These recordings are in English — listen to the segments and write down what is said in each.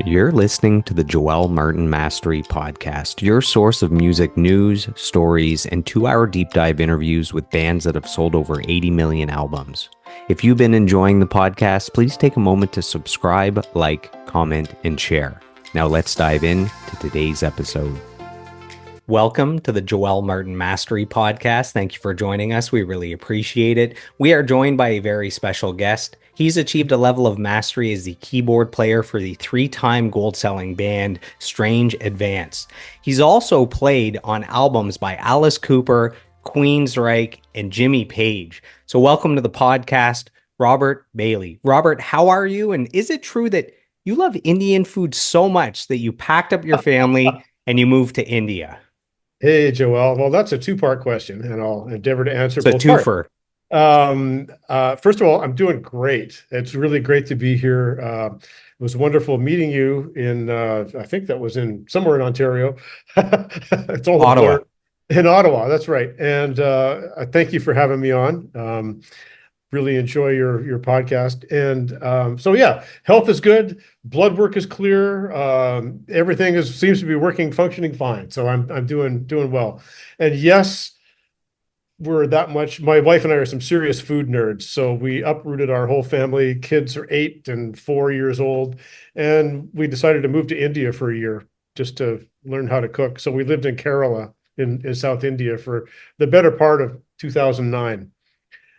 You're listening to the Joel Martin Mastery Podcast, your source of music news, stories, and 2-hour deep dive interviews with bands that have sold over 80 million albums. If you've been enjoying the podcast, please take a moment to subscribe, like, comment, and share. Now let's dive into today's episode. Welcome to the Joel Martin Mastery Podcast. Thank you for joining us. We really appreciate it. We are joined by a very special guest. He's achieved a level of mastery as the keyboard player for the 3-time gold-selling band Strange Advance. He's also played on albums by Alice Cooper, Queensryche, and Jimmy Page. So welcome to the podcast, Robert Bailey. Robert, how are you? And is it true that you love Indian food so much that you packed up your family and you moved to India? Hey, Joel. Well, that's a two-part question, and I'll endeavor to answer It's a both parts. twofer. First of all, I'm doing great. It's really great to be here. It was wonderful meeting you in, I think that was in somewhere in Ontario. It's all a blur. In Ottawa, that's right. And I thank you for having me on. Really enjoy your podcast. And so yeah, health is good, blood work is clear, everything seems to be functioning fine. So I'm doing well. And yes, we're that much. My wife and I are some serious food nerds. So we uprooted our whole family. Kids are 8 and 4 years old, and we decided to move to India for a year just to learn how to cook. So we lived in Kerala in South India for the better part of 2009.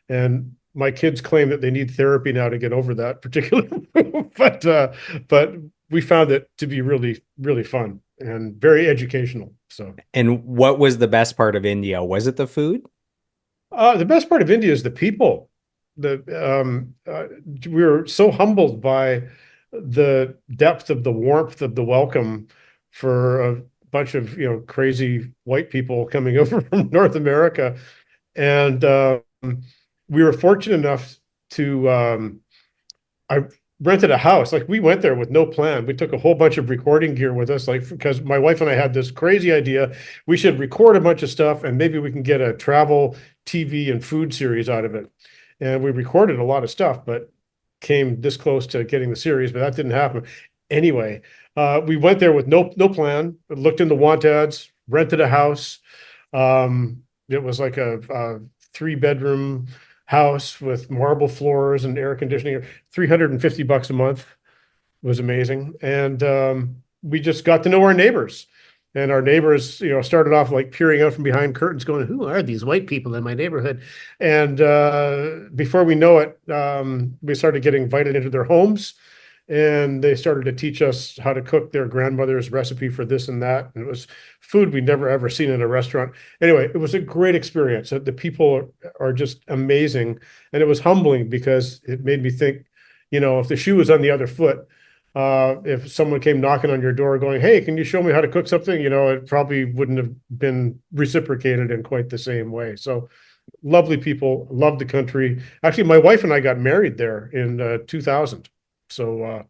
And my kids claim that they need therapy now to get over that particular move, but we found it to be really, really fun and very educational. So, and what was the best part of India? Was it the food? The best part of India is the people. We were so humbled by the depth of the warmth of the welcome for a bunch of crazy white people coming over from North America, and we were fortunate enough to I rented a house. Like, we went there with no plan. We took a whole bunch of recording gear with us, like, because my wife and I had this crazy idea. We should record a bunch of stuff and maybe we can get a travel TV and food series out of it. And we recorded a lot of stuff, but came this close to getting the series, but that didn't happen. Anyway, we went there with no plan, looked in the want ads, rented a house. It was like a 3-bedroom house with marble floors and air conditioning, $350 a month. Was amazing. And we just got to know our neighbors. And our neighbors, started off like peering out from behind curtains going, who are these white people in my neighborhood? And before we know it, we started getting invited into their homes. And they started to teach us how to cook their grandmother's recipe for this and that. And it was food we'd never, ever seen in a restaurant. Anyway, it was a great experience. The people are just amazing. And it was humbling because it made me think, if the shoe was on the other foot, if someone came knocking on your door going, hey, can you show me how to cook something? It probably wouldn't have been reciprocated in quite the same way. So lovely people, loved the country. Actually, my wife and I got married there in 2000. So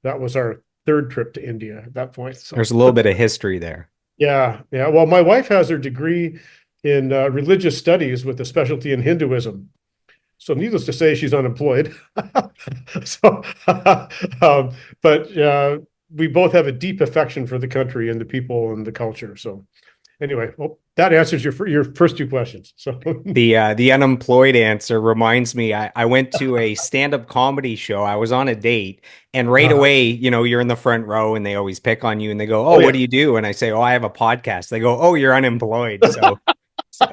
that was our third trip to India at that point. So there's a little bit of history there. Yeah. Well, my wife has her degree in religious studies with a specialty in Hinduism. So needless to say, she's unemployed. So, but we both have a deep affection for the country and the people and the culture. So anyway, well, that answers your first two questions. So the unemployed answer reminds me, I went to a stand-up comedy show. I was on a date, and right away, you're in the front row and they always pick on you and they go, oh, what do you do? And I say, oh, I have a podcast. They go, oh, you're unemployed. So So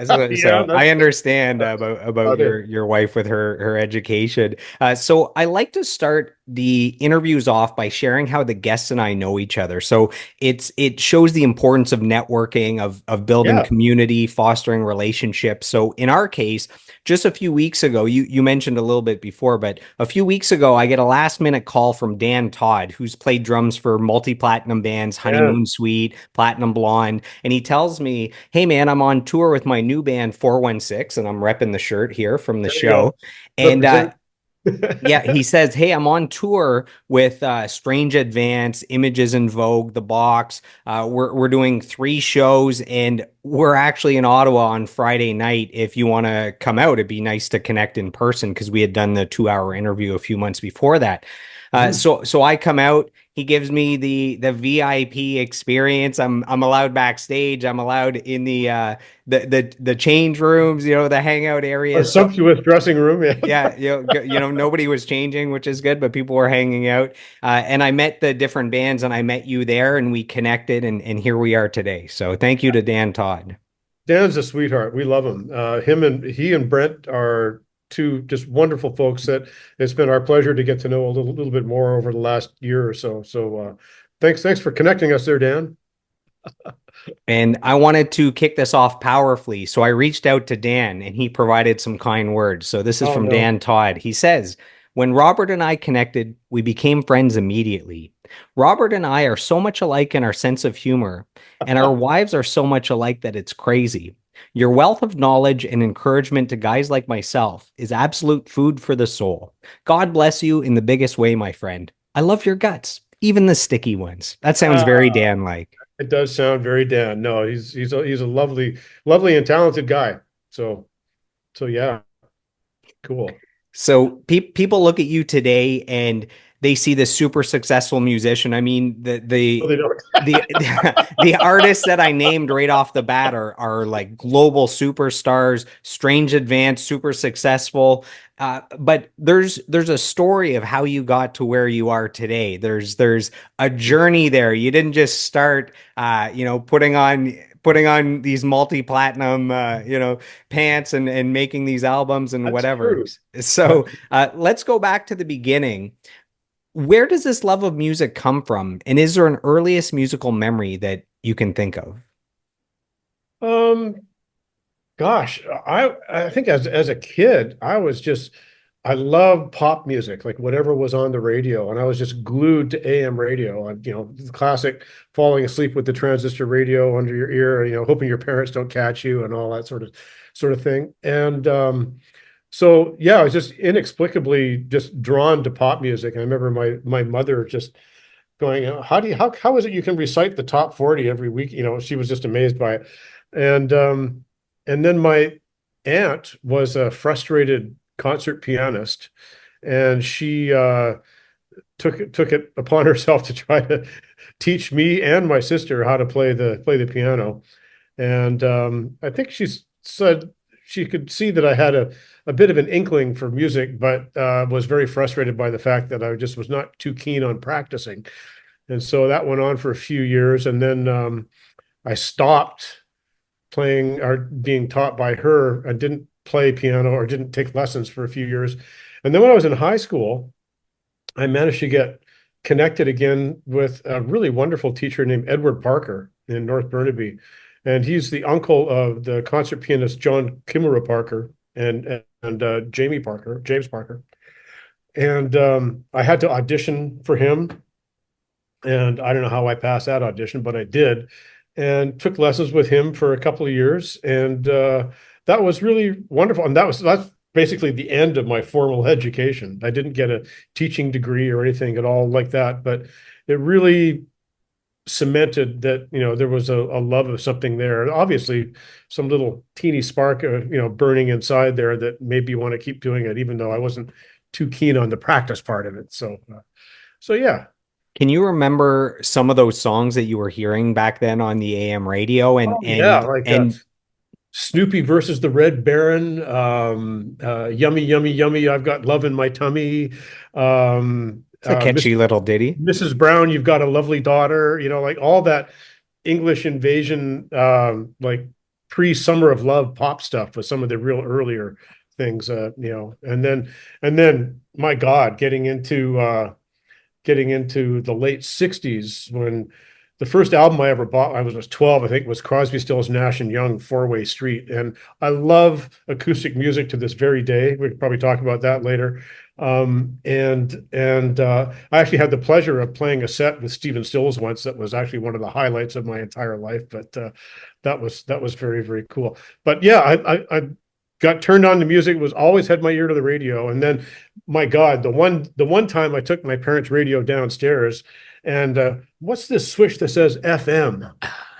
I understand about your wife with her education. So I like to start the interviews off by sharing how the guests and I know each other. So it shows the importance of networking, of building community, fostering relationships. So in our case, just a few weeks ago, you mentioned a little bit before, but a few weeks ago, I get a last minute call from Dan Todd, who's played drums for multi-platinum bands, Honeymoon Suite, Platinum Blonde. And he tells me, hey man, I'm on tour with my new band 416, and I'm repping the shirt here from the show. And yeah, he says, hey, I'm on tour with Strange Advance, Images in Vogue, The Box. We're doing 3 shows, and we're actually in Ottawa on Friday night. If you want to come out, it'd be nice to connect in person, because we had done the 2-hour interview a few months before that. So I come out, He gives me the VIP experience. I'm allowed backstage. I'm allowed in the change rooms, the hangout A areas. So sumptuous dressing room. Yeah. yeah, nobody was changing, which is good, but people were hanging out. And I met the different bands, and I met you there, and we connected, and here we are today. So thank you to Dan Todd. Dan's a sweetheart. We love him. He and Brent are two just wonderful folks that it's been our pleasure to get to know a little bit more over the last year or so. So thanks for connecting us there, Dan. And I wanted to kick this off powerfully. So I reached out to Dan and he provided some kind words. So this is Oh from no. Dan Todd. He says, when Robert and I connected, we became friends immediately. Robert and I are so much alike in our sense of humor, and our wives are so much alike that it's crazy. Your wealth of knowledge and encouragement to guys like myself is absolute food for the soul. God bless you in the biggest way, my friend. I love your guts, even the sticky ones. That sounds very Ah, Dan like. it does sound very Dan. No, he's a lovely and talented guy. So yeah, cool. So people look at you today and they see this super successful musician. I mean, No, they don't. the artists that I named right off the bat are like global superstars, Strange Advance, super successful. But there's a story of how you got to where you are today. There's a journey there. You didn't just start, putting on these multi-platinum, pants and making these albums and That's whatever. true. So That's let's go back to the beginning. Where does this love of music come from? And is there an earliest musical memory that you can think of? um Gosh, I think as a kid, I loved pop music, like whatever was on the radio, and I was just glued to AM radio. And the classic falling asleep with the transistor radio under your ear, hoping your parents don't catch you, and all that sort of thing. And so yeah, I was just inexplicably just drawn to pop music. And I remember my mother just going, how is it you can recite the top 40 every week? She was just amazed by it. And then my aunt was a frustrated concert pianist, and she took it upon herself to try to teach me and my sister how to play the piano. And I think she said she could see that I had a bit of an inkling for music, but was very frustrated by the fact that I just was not too keen on practicing. And so that went on for a few years, and then I stopped playing or being taught by her. I didn't play piano or didn't take lessons for a few years. And then when I was in high school, I managed to get connected again with a really wonderful teacher named Edward Parker in North Burnaby. And he's the uncle of the concert pianist John Kimura Parker and James Parker. And I had to audition for him, and I don't know how I passed that audition, but I did, and took lessons with him for a couple of years. And that was really wonderful. And that's basically the end of my formal education. I didn't get a teaching degree or anything at all like that, but it really cemented that, there was a love of something there. Obviously, some little teeny spark, burning inside there that made me want to keep doing it, even though I wasn't too keen on the practice part of it. So yeah. Can you remember some of those songs that you were hearing back then on the AM radio and Oh yeah, and like and Snoopy versus the Red Baron, Yummy, Yummy, Yummy, I've got love in my tummy, it's a catchy little ditty. Mrs. Brown, you've got a lovely daughter, like all that English invasion, like pre-Summer of Love pop stuff with some of the real earlier things, and then my God, getting into the late 60s, when the first album I ever bought, I was 12, I think, was Crosby, Stills, Nash and Young, Four-Way Street. And I love acoustic music to this very day. We could probably talk about that later. And I actually had the pleasure of playing a set with Stephen Stills once. That was actually one of the highlights of my entire life. But that was very, very cool. But yeah, I got turned on to music, was always had my ear to the radio. And then, my God, the one time I took my parents' radio downstairs, and what's this switch that says FM?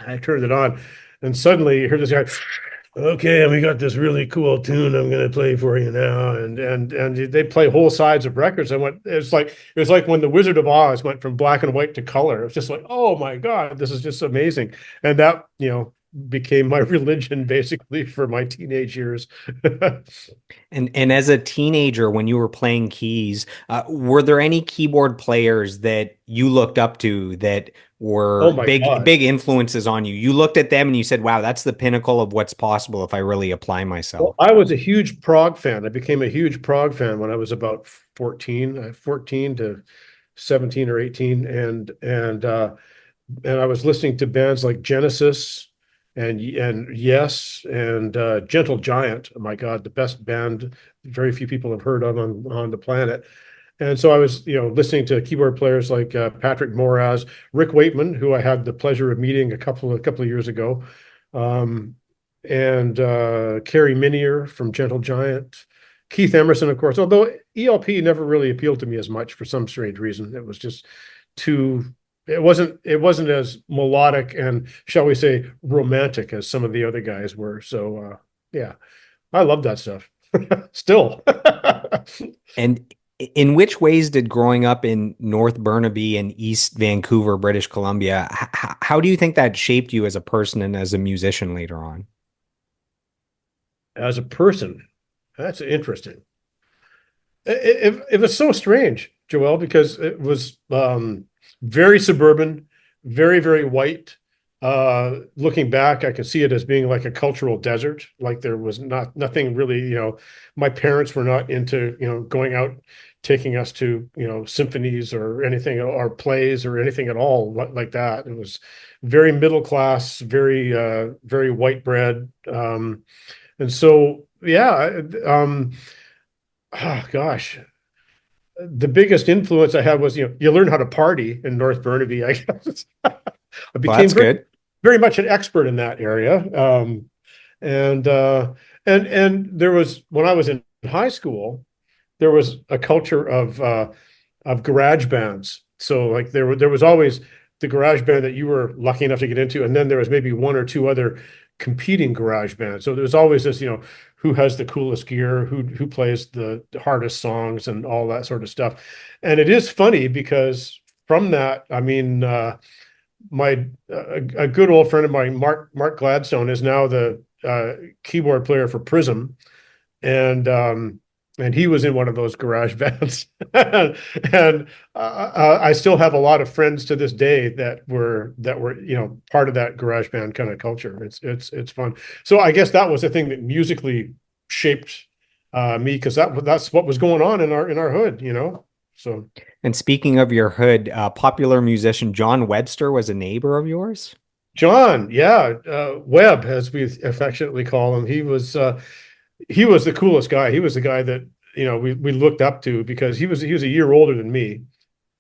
I turned it on, and suddenly you hear this guy okay, and we got this really cool tune I'm gonna play for you now, and they play whole sides of records. I went, it was like when the Wizard of Oz went from black and white to color. It was just like, oh my God, this is just amazing. And that, became my religion basically for my teenage years. And as a teenager, when you were playing keys, were there any keyboard players that you looked up to that Oh were my big God. big influences on you? You looked at them and you said, "Wow, that's the pinnacle of what's possible if I really apply Well, myself." I was a huge prog fan. I became a huge prog fan when I was about 14, 14 to 17 or 18. And I was listening to bands like Genesis and Yes and Gentle Giant. Oh my God, the best band very few people have heard of on the planet. And so I was, listening to keyboard players like Patrick Moraz, Rick Wakeman, who I had the pleasure of meeting a couple of years ago, um, and Carrie Minier from Gentle Giant, Keith Emerson, of course. Although ELP never really appealed to me as much for some strange reason. It was just too. It wasn't as melodic and, shall we say, romantic as some of the other guys were. So yeah, I love that stuff. Still. And in which ways did growing up in North Burnaby and East Vancouver, British Columbia, how do you think that shaped you as a person and as a musician later on? As a person. That's interesting. It was so strange, Joel, because it was very suburban, very, very white. Looking back, I can see it as being like a cultural desert. Like there was nothing really, my parents were not into, going out, taking us to, symphonies or anything or plays or anything at all like that. It was very middle class, very, very white bread. And so, yeah, oh gosh, the biggest influence I had was, you learn how to party in North Burnaby. I guess I Well, became that's very, good. very much an expert in that area. And and there was when I was in high school, there was a culture of garage bands. So like there was always the garage band that you were lucky enough to get into, and then there was maybe one or two other competing garage bands. So there was always this, who has the coolest gear, who plays the hardest songs, and all that sort of stuff. And it is funny because from that, I mean, my a good old friend of mine, Mark Gladstone, is now the keyboard player for Prism, and he was in one of those garage bands. And I still have a lot of friends to this day that were part of that garage band kind of culture. It's fun. So I guess that was the thing that musically shaped me, because that's what was going on in our hood. So And speaking of your hood, popular musician John Webster was a neighbor of yours? John, yeah, Webb, as we affectionately call him, he was the coolest guy. He was the guy that we looked up to, because he was a year older than me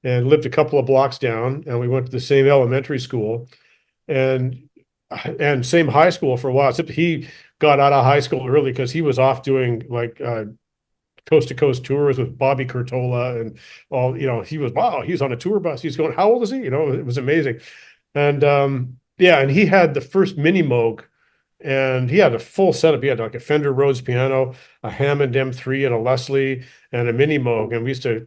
and lived a couple of blocks down, and we went to the same elementary school and same high school for a while. Except he got out of high school early because he was off doing like coast to coast tours with Bobby Curtola and all. He was on a tour bus. He's going, how old is he? It was amazing. And yeah, and he had the first mini Moog, and he had a full setup. He had like a Fender Rhodes piano, a Hammond M3, and a Leslie, and a mini Moog. And we used to,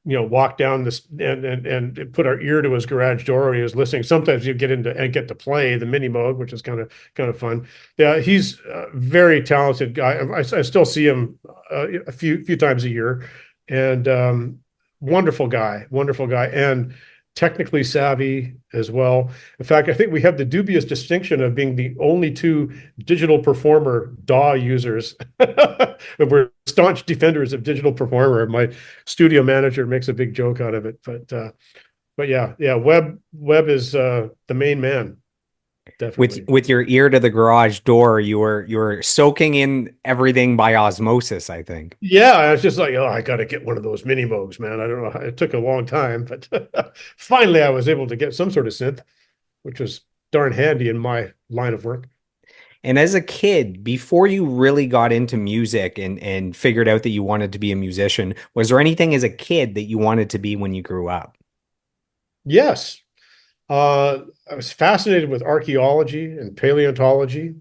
walk down this and put our ear to his garage door when he was listening. Sometimes you get into and get to play the mini Moog, which is kind of fun. Yeah, he's a very talented guy. I still see him a few times a year, and wonderful guy, and technically savvy as well. In fact, I think we have the dubious distinction of being the only two digital performer DAW users. We're staunch defenders of digital performer. My studio manager makes a big joke out of it, but yeah, Webb is the main man, With definitely. with your ear to the garage door, you were soaking in everything by osmosis, I think. Yeah, I was just like, oh, I got to get one of those mini Moogs, man. I don't know. It took a long time, but finally I was able to get some sort of synth, which was darn handy in my line of work. And as a kid, before you really got into music and figured out that you wanted to be a musician, was there anything as a kid that you wanted to be when you grew up? Yes, I was fascinated with archaeology and paleontology.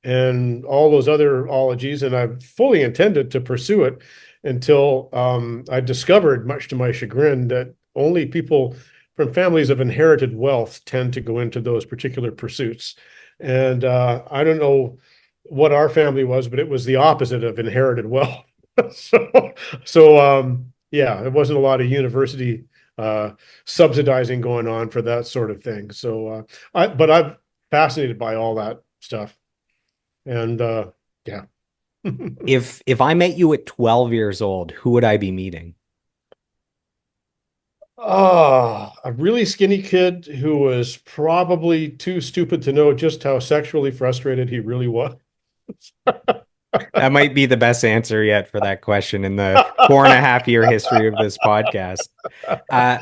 and all those other ologies, and I fully intended to pursue it until I discovered, much to my chagrin, that only people from families of inherited wealth tend to go into those particular pursuits. And I don't know what our family was, but it was the opposite of inherited wealth. So, yeah, it wasn't a lot of university uh, subsidizing going on for that sort of thing. So, but I'm fascinated by all that stuff. And yeah. If I met you at 12 years old, who would I be meeting? A really skinny kid who was probably too stupid to know just how sexually frustrated he really was. That might be the best answer yet for that question in the 4.5 year history of this podcast. Uh,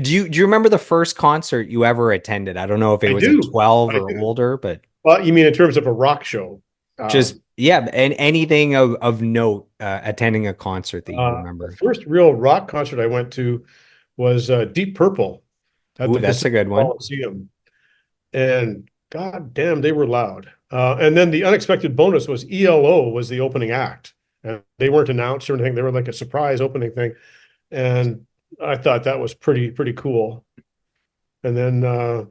do you remember the first concert you ever attended? I don't know if it I was at do. 12 I or do. older, but Well, you mean in terms of a rock show? just Um, yeah, and anything of note attending a concert that you the remember. first real rock concert I went to was Deep Purple at Ooh, the that's a Pacific good one. Coliseum, and god damn, they were loud. And then the unexpected bonus was ELO was the opening act, and they weren't announced or anything. They were like a surprise opening thing, and I thought that was pretty cool. And then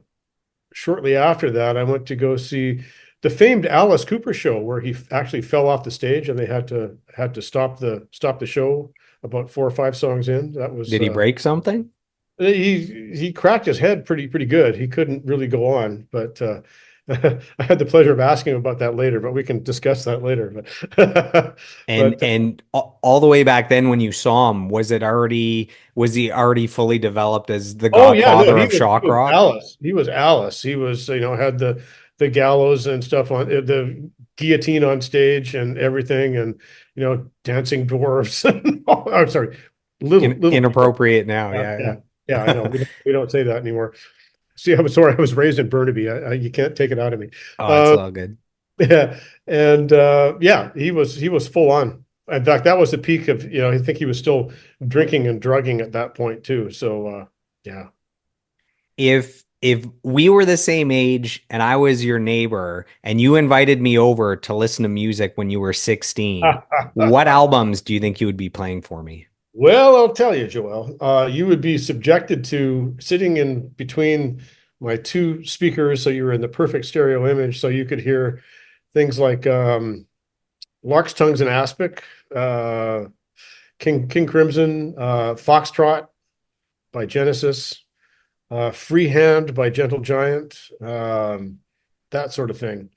shortly after that, I went to go see the famed Alice Cooper show, where he actually fell off the stage, and they had to stop the show about 4 or 5 songs in. That was Did he break something? he cracked his head pretty good. He couldn't really go on, but I had the pleasure of asking him about that later, but we can discuss that later. But And but and all the way back then when you saw him, was he already fully developed as the oh yeah, no, godfather of he shock was rock? Alice. He was Alice. He was, had the gallows and stuff on the guillotine on stage and everything, and dancing dwarfs. And I'm sorry, little people. Inappropriate now. Yeah, Yeah, yeah, yeah. yeah. I know we don't say that anymore. See, I'm sorry. I was raised in Burnaby. You can't take it out of me. Oh, it's Uh, all good. yeah, and yeah, he was full on. In fact, that was the peak of, I think he was still drinking and drugging at that point too. So yeah. If we were the same age and I was your neighbor and you invited me over to listen to music when you were 16, what albums do you think you would be playing for me? Well, I'll tell you, Joel, you would be subjected to sitting in between my two speakers, so you were in the perfect stereo image, so you could hear things like Lark's Tongues and Aspic, uh, King Crimson, Foxtrot by Genesis, Freehand by Gentle Giant, that sort of thing.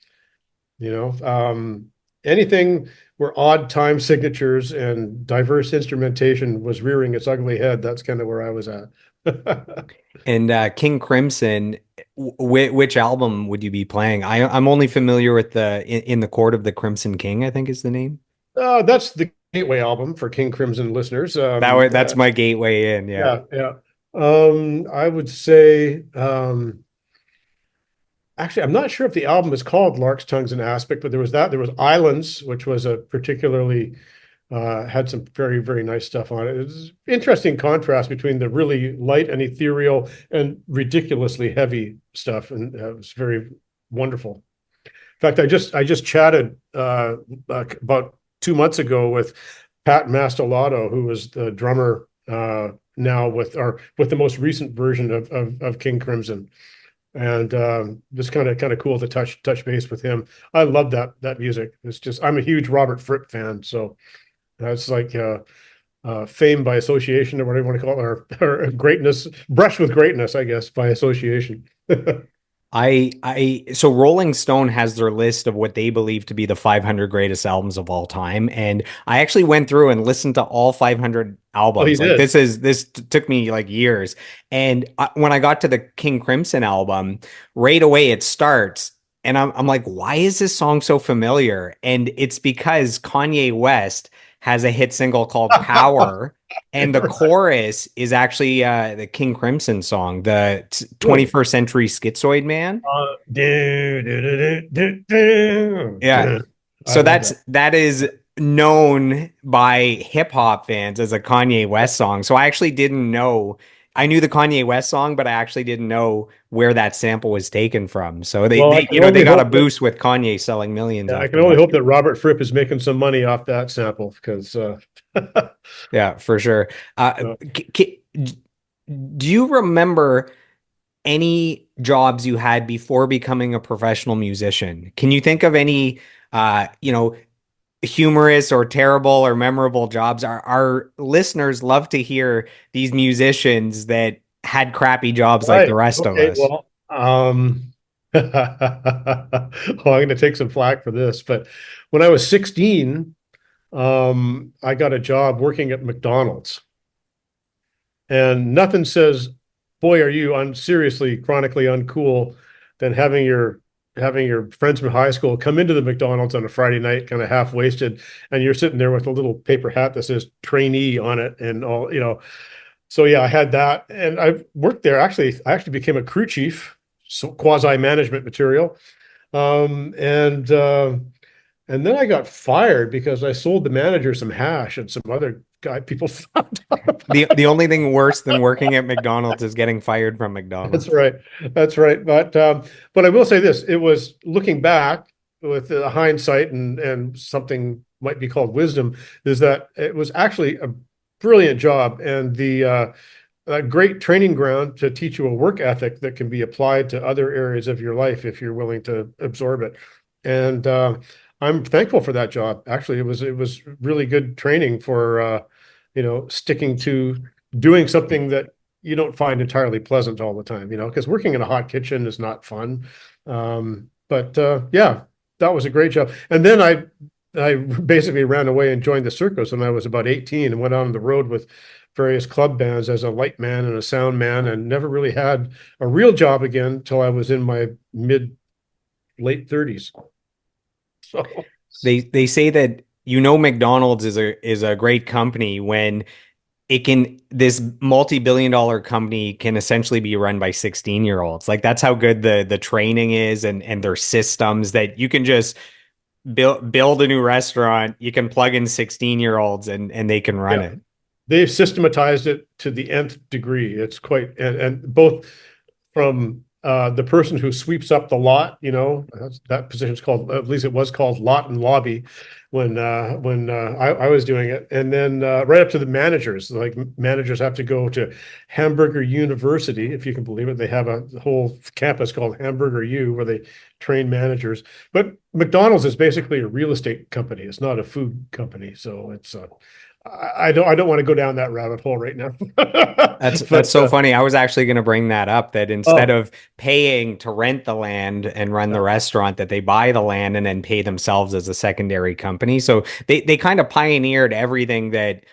You know, anything where odd time signatures and diverse instrumentation was rearing its ugly head, that's kind of where I was at. And King Crimson, which album would you be playing? I'm only familiar with the in the Court of the Crimson King, I think is the name. That's the Gateway album for King Crimson listeners. That's my gateway in, yeah. Yeah, yeah. I would say, actually, I'm not sure if the album is called Lark's Tongues and Aspic, but there was that. There was Islands, which was a particularly had some very nice stuff on it. It's interesting contrast between the really light and ethereal and ridiculously heavy stuff, and it was very wonderful. In fact, I just chatted about 2 months ago with Pat Mastelotto, who was the drummer now with the most recent version of King Crimson, and just kind of cool to touch base with him. I love that music. It's just, I'm a huge Robert Fripp fan, so that's like fame by association, or whatever you want to call it, or greatness, brush with greatness, I guess, by association. So Rolling Stone has their list of what they believe to be the 500 greatest albums of all time, and I actually went through and listened to all 500 Oh, he albums. Like did. took me like years, and when I got to the King Crimson album, right away it starts, and I'm like, why is this song so familiar? And it's because Kanye West has a hit single called Power. And the chorus is actually the King Crimson song, the Really? 21st Century Schizoid Man. Yeah. I So love that. that is known by hip hop fans as a Kanye West song. So I actually didn't know I knew the Kanye West song, but I actually didn't know where that sample was taken from. So Well, I can they only got a hope that boost with Kanye selling millions yeah, I after can only that. hope that Robert Fripp is making some money off that sample because Yeah, for sure. Do you remember any jobs you had before becoming a professional musician? Can you think of any, humorous or terrible or memorable jobs? Our listeners love to hear these musicians that had crappy jobs like the right. rest of Okay. us. Well, I'm going to take some flack for this, but when I was 16, I got a job working at McDonald's, and nothing says, "Boy, are you seriously chronically uncool," than having your friends from high school come into the McDonald's on a Friday night, kind of half wasted, and you're sitting there with a little paper hat that says trainee on it, and all, you know. So yeah, I had that, and I worked there. Actually, I actually became a crew chief, so quasi management material. Um, and uh, and then I got fired because I sold the manager some hash, and some other guy people found out. The only thing worse than working at McDonald's is getting fired from That's McDonald's. right. That's right. But I will say this: it was looking back with hindsight and something might be called wisdom, is that it was actually a brilliant job and the a great training ground to teach you a work ethic that can be applied to other areas of your life if you're willing to absorb it. And I'm thankful for that job. Actually, it was really good training for sticking to doing something that you don't find entirely pleasant all the time, because working in a hot kitchen is not fun. But yeah, that was a great job. And then I basically ran away and joined the circus when I was about 18 and went on the road with various club bands as a light man and a sound man, and never really had a real job again until I was in my mid late 30s. So They say that McDonald's is a great company when it can this multi-billion dollar company can essentially be run by 16-year-olds. Like that's how good the training is and their systems that you can just build a new restaurant, you can plug in 16-year-olds and they can run yeah, it. they've systematized it to the nth degree. It's quite and both from the person who sweeps up the lot, that position is called, at least it was called lot and lobby when I was doing it. And then right up to the managers, like managers have to go to Hamburger University, if you can believe it. They have a whole campus called Hamburger U where they train managers. But McDonald's is basically a real estate company. It's not a food company. So it's I don't want to go down that rabbit hole right now. That's But so funny. I was actually going to bring that up that instead oh, of paying to rent the land and run the restaurant, that they buy the land and then pay themselves as a secondary company. So they kind of pioneered everything that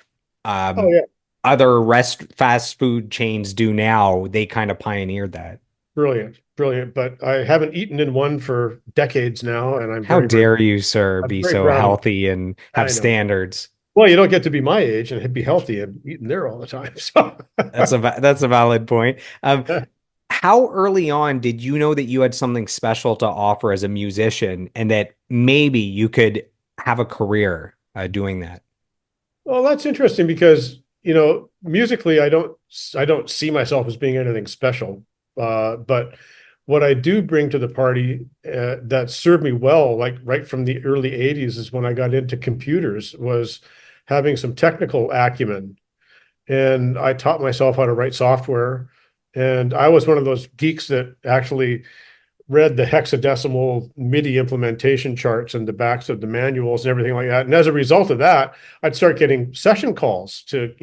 oh um, yeah, other fast food chains do now. They kind of pioneered that. brilliant, brilliant. But I haven't eaten in one for decades now, and How dare you, sir, I'm be very so proud of it. healthy and have I know. standards? Well, you don't get to be my age and be healthy and eating there all the time. So That's a valid point. How early on did you know that you had something special to offer as a musician and that maybe you could have a career doing that? well, that's interesting because, musically, I don't see myself as being anything special. But what I do bring to the party that served me well, like right from the early 80s, is when I got into computers, was having some technical acumen. And I taught myself how to write software. And I was one of those geeks that actually read the hexadecimal MIDI implementation charts and the backs of the manuals and everything like that. And as a result of that, I'd start getting session calls to,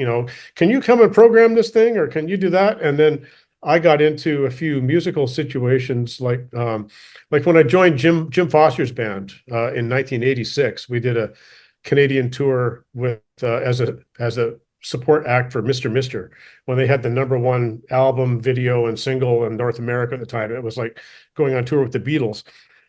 can you come and program this thing or can you do that? And then I got into a few musical situations like when I joined Jim Foster's band in 1986. We did a Canadian tour with as a support act for Mr. when they had the number one album, video, and single in North America at the time. It was like going on tour with the Beatles.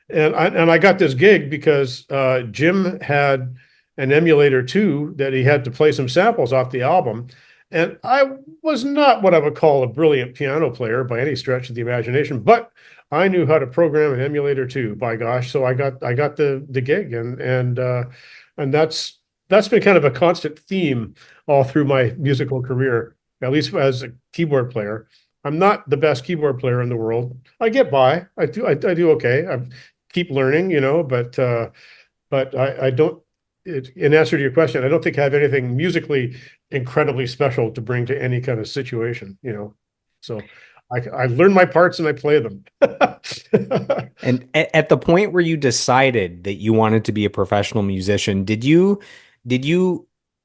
And I got this gig because Jim had an emulator too that he had to play some samples off the album. And I was not what I would call a brilliant piano player by any stretch of the imagination, but I knew how to program an emulator too, by gosh. So I got the gig and that's been kind of a constant theme all through my musical career, at least as keyboard player. I'm not the best keyboard player in the world. I get by. I do okay. I keep learning, but I don't. In answer to your question, I don't think I have anything musically incredibly special to bring to any kind of situation. So I learn my parts and I play them. And at the point where you decided that you wanted to be a professional musician, did you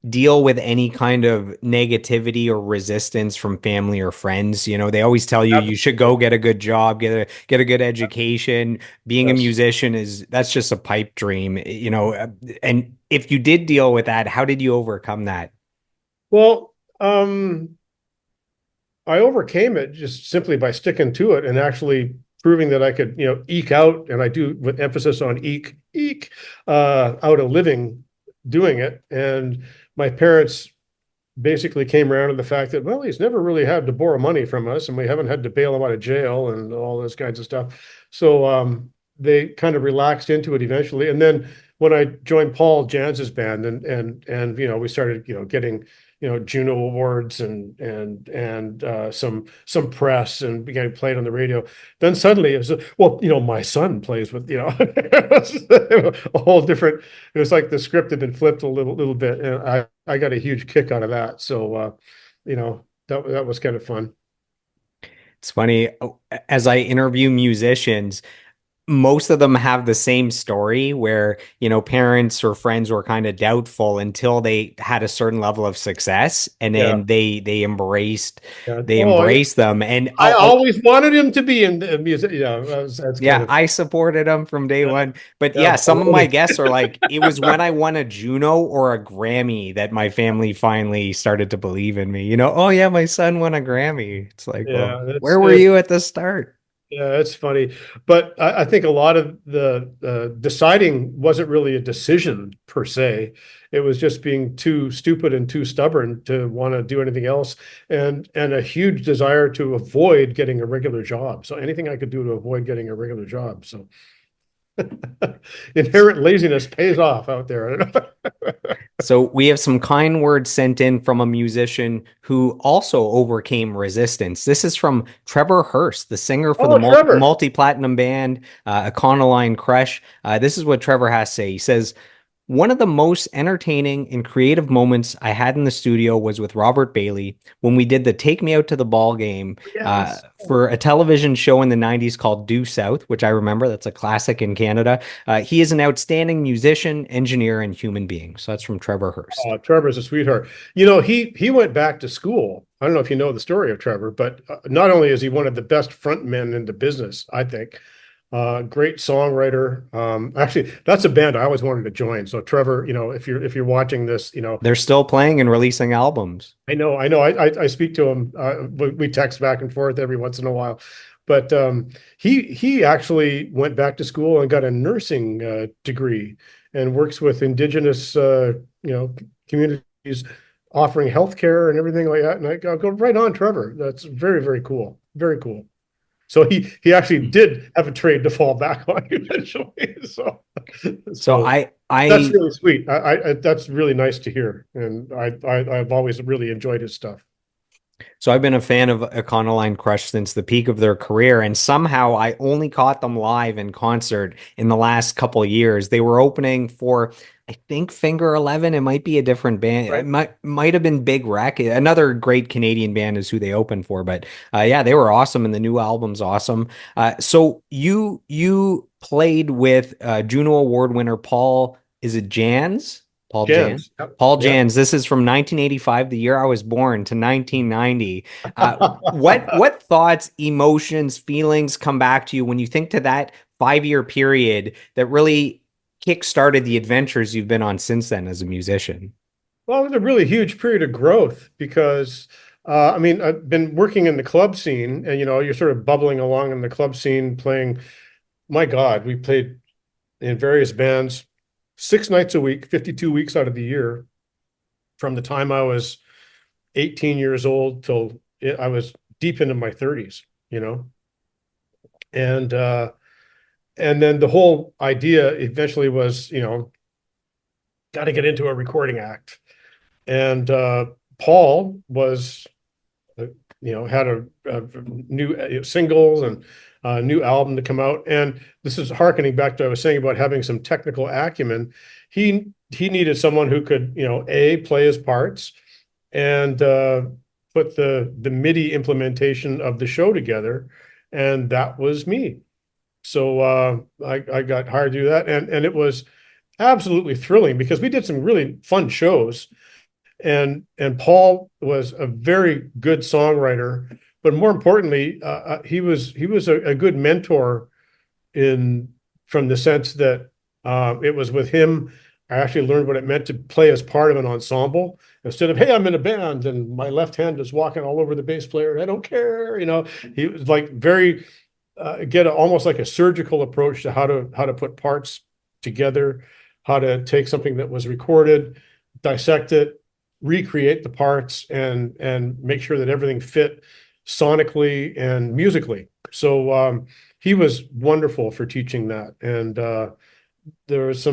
deal with any kind of negativity or resistance from family or friends? You know, they always tell you you should Absolutely. go get a good job, get a good education. Being a Yes. musician is that's just a pipe dream, you know. And if you did deal with that, how did you overcome that? Well, I overcame it just simply by sticking to it and actually proving that I could, eke out, and I do with emphasis on eke, out a living doing it. And my parents basically came around to the fact that, well, he's never really had to borrow money from us, and we haven't had to bail him out of jail and all those kinds of stuff. So they kind of relaxed into it eventually. And then when I joined Paul Jans's band, and we started getting Juno awards and some press and began playing on the radio. Then suddenly it was well, my son plays with a whole different. It was like the script had been flipped a little bit, and I got a huge kick out of that. So that was kind of fun. It's funny, as I interview musicians, most of them have the same story where, you know, parents or friends were kind of doubtful until they had a certain level of success, and Yeah, then they embraced yeah. they Oh, embraced them. And I always wanted him to be in the music. Yeah, that's kind yeah, of I supported them from day yeah, one. But yeah, yeah, some of my baloney. guests are like, it was when I won a Juno or a Grammy that my family finally started to believe in me. You know, oh yeah, my son won a Grammy. It's like, well, Yeah, that's where were it. you at the start? Yeah, it's funny, but I think a lot of the deciding wasn't really a decision per se. It was just being too stupid and too stubborn to want to do anything else, and a huge desire to avoid getting a regular job. So anything I could do to avoid getting a regular job. So inherent laziness pays off out there. So we have some kind words sent in from a musician who also overcame resistance. This is from Trevor Hurst, the singer for the Oh, Trevor. multi-platinum band, Econoline Crush. This is what Trevor has to say. He says, one of the most entertaining and creative moments I had in the studio was with Robert Bailey when we did the Take Me Out to the Ball game Yes. for a television show in the 90s called Due South, which I remember. That's a classic in Canada. He is an outstanding musician, engineer, and human being. So that's from Trevor Hurst. Trevor's a sweetheart. He went back to school. I don't know if you know the story of Trevor, but not only is he one of the best front men in the business, I think, great songwriter. Actually, that's a band I always wanted to join. So Trevor, if you're watching this, They're still playing and releasing albums. I know. I speak to him. We text back and forth every once in a while, but he actually went back to school and got a nursing degree and works with indigenous you know communities, offering healthcare and everything like that. And I'll go right on, Trevor. That's very, very cool. Very cool. So he actually did have a trade to fall back on eventually. So So so that's I really sweet. That's really nice to hear, and I've always really enjoyed his stuff. So I've been a fan of Econoline Crush since the peak of their career, and somehow I only caught them live in concert in the last couple of years. They were opening for, I think, Finger 11. It might be a different band. It Right. might have been Big Wreck. Another great Canadian band is who they opened for. But yeah, they were awesome, and the new album's awesome. So you played with Juno Award winner Paul. Is it Jans? Paul Jan? Jans. Yep. Paul Yep. Jans. This is from 1985, the year I was born, to 1990. What thoughts, emotions, feelings come back to you when you think to that 5 year period that really kick-started the adventures you've been on since then as a musician? Well, it was a really huge period of growth because, I mean, I've been working in the club scene, and you're sort of bubbling along in the club scene, playing. My God, we played in various bands 6 nights a week, 52 weeks out of the year, from the time I was 18 years old till I was deep into my 30s. You know, and and then the whole idea eventually was, got to get into a recording act. And Paul was, had a new singles and a new album to come out. And this is harkening back to what I was saying about having some technical acumen. He needed someone who could, A, play his parts and put the MIDI implementation of the show together. And that was me. So I got hired to do that. And it was absolutely thrilling because we did some really fun shows. And Paul was a very good songwriter, but more importantly, he was a good mentor in from the sense that it was with him I actually learned what it meant to play as part of an ensemble instead of, hey, I'm in a band and my left hand is walking all over the bass player and I don't care. He was like very get almost like a surgical approach to how to put parts together, how to take something that was recorded, dissect it, recreate the parts, and make sure that everything fit sonically and musically. So he was wonderful for teaching that. And there was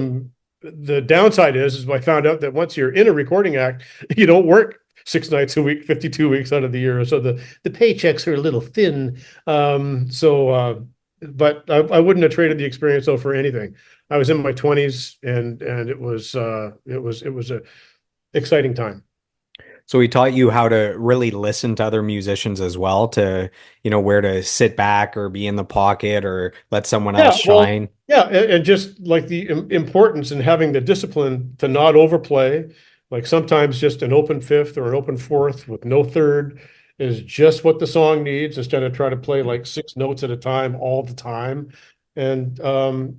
the downside is I found out that once you're in a recording act, you don't work 6 nights a week, 52 weeks out of the year. So the paychecks are a little thin. But I wouldn't have traded the experience though for anything. I was in my 20s and it was a exciting time. So he taught you how to really listen to other musicians as well, to, where to sit back or be in the pocket or let someone else Yeah, well, shine. yeah, and just like the importance in having the discipline to not overplay, like sometimes just an open fifth or an open fourth with no third is just what the song needs instead of trying to play like 6 notes at a time all the time. And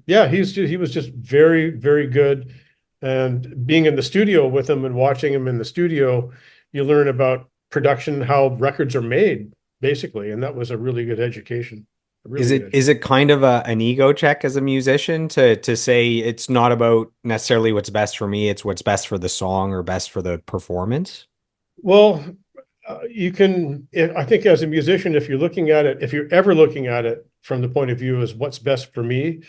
yeah, he was just very, very good. And being in the studio with him and watching him in the studio, you learn about production, how records are made, basically. And that was a really good education. A Is really good it education. is it kind of an ego check as a musician to say it's not about necessarily what's best for me, it's what's best for the song or best for the performance? Well, I think as a musician, if you're ever looking at it from the point of view as what's best for me,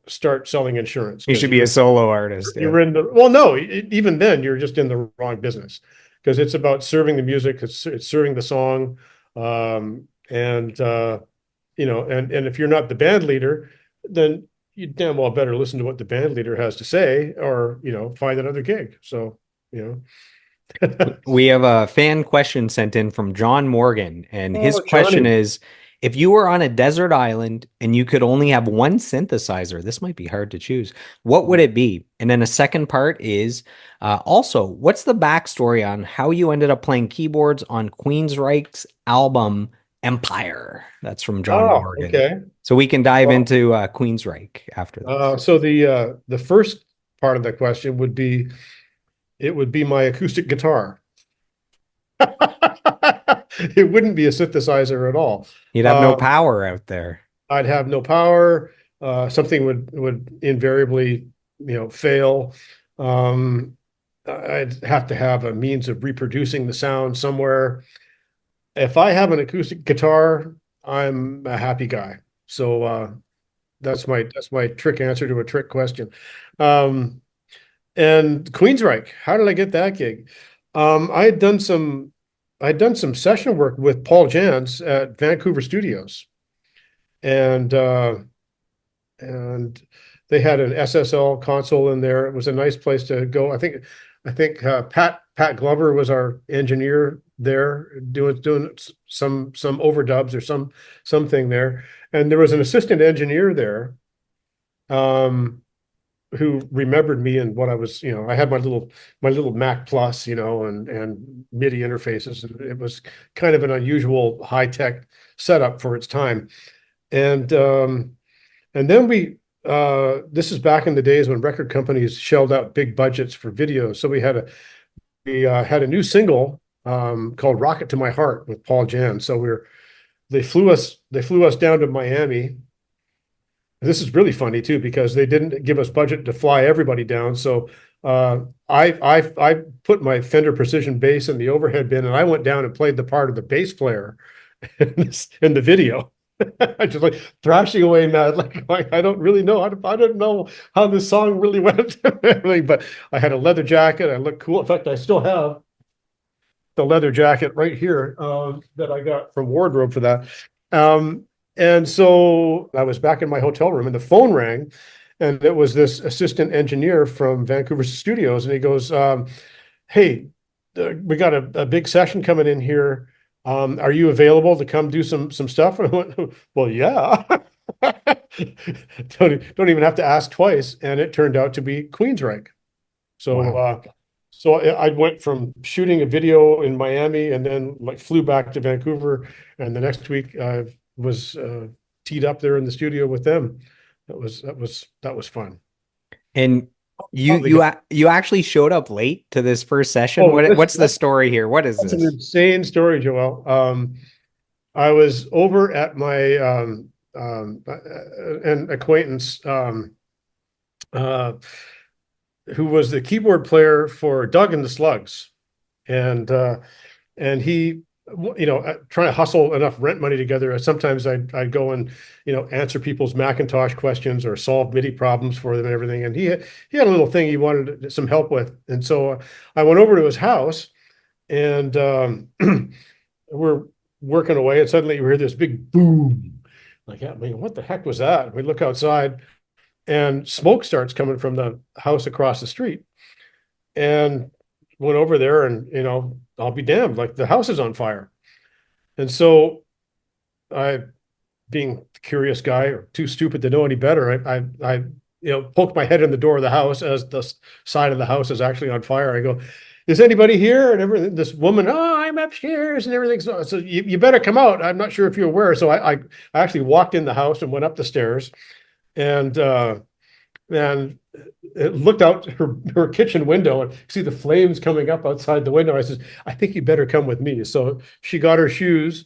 start selling insurance You because should be a solo artist. Yeah. you're in well, no, even then you're just in the wrong business because it's about serving the music, it's serving the song, and and if you're not the band leader, then you damn well better listen to what the band leader has to say, or find another gig. So you know, We have a fan question sent in from John Morgan, and his oh, question Johnny. is, if you were on a desert island and you could only have one synthesizer, this might be hard to choose. What would it be? And then a second part is also, what's the backstory on how you ended up playing keyboards on Queensryche's album Empire? That's from John Oh, Morgan. okay. So we can dive Well, into Queensryche after this. so the first part of the question it would be my acoustic guitar. It wouldn't be a synthesizer at all. You'd have no Uh, power out there. I'd have no power. Something would invariably, fail. Um, I'd have to have a means of reproducing the sound somewhere. If I have an acoustic guitar, I'm a happy guy. So that's my trick answer to a trick question. Um, and Queensryche, how did I get that gig? I had done some session work with Paul Jans at Vancouver Studios, and and they had an SSL console in there. It was a nice place to go. I think Pat Glover was our engineer there, doing some overdubs or something there, and there was an assistant engineer there. Um, who remembered me and what I was, I had my little Mac Plus, and MIDI interfaces. And it was kind of an unusual high tech setup for its time. And then this is back in the days when record companies shelled out big budgets for videos. So we had a new single called "Rocket to My Heart" with Paul Jan. So they flew us down to Miami. This is really funny too because they didn't give us budget to fly everybody down. So I put my Fender Precision bass in the overhead bin and I went down and played the part of the bass player in the video. I just like thrashing away mad, like I don't really know I don't know how this song really went, but I had a leather jacket. I looked cool. In fact, I still have the leather jacket right here that I got from wardrobe for that. Um, and so I was back in my hotel room and the phone rang, and it was this assistant engineer from Vancouver Studios. And he goes, hey, we got a big session coming in here. Are you available to come do some stuff? And I went, well, yeah. Don't even have to ask twice. And it turned out to be Queensryche. So Wow. I went from shooting a video in Miami and then like flew back to Vancouver, and the next week I was teed up there in the studio with them. That was fun. And Lovely guy. you actually showed up late to this first session. Oh, What's the story here? What is that's an this? insane story, Joel. I was over at my an acquaintance uh, who was the keyboard player for Doug and the Slugs, and he, trying to hustle enough rent money together. Sometimes I'd go and answer people's Macintosh questions or solve MIDI problems for them and everything. And he had a little thing he wanted some help with, and so I went over to his house, and we're working away, and suddenly you hear this big boom. Like, I mean, what the heck was that? We look outside, and smoke starts coming from the house across the street. And went over there, and I'll be damned, like the house is on fire. And so I, being a curious guy or too stupid to know any better, I poked my head in the door of the house as the side of the house is actually on fire. I go, is anybody here? And everything, this woman, oh, I'm upstairs and everything. So you better come out. I'm not sure if you're aware. So I actually walked in the house and went up the stairs, and it looked out her kitchen window and see the flames coming up outside the window. I says, I think you better come with me. So she got her shoes,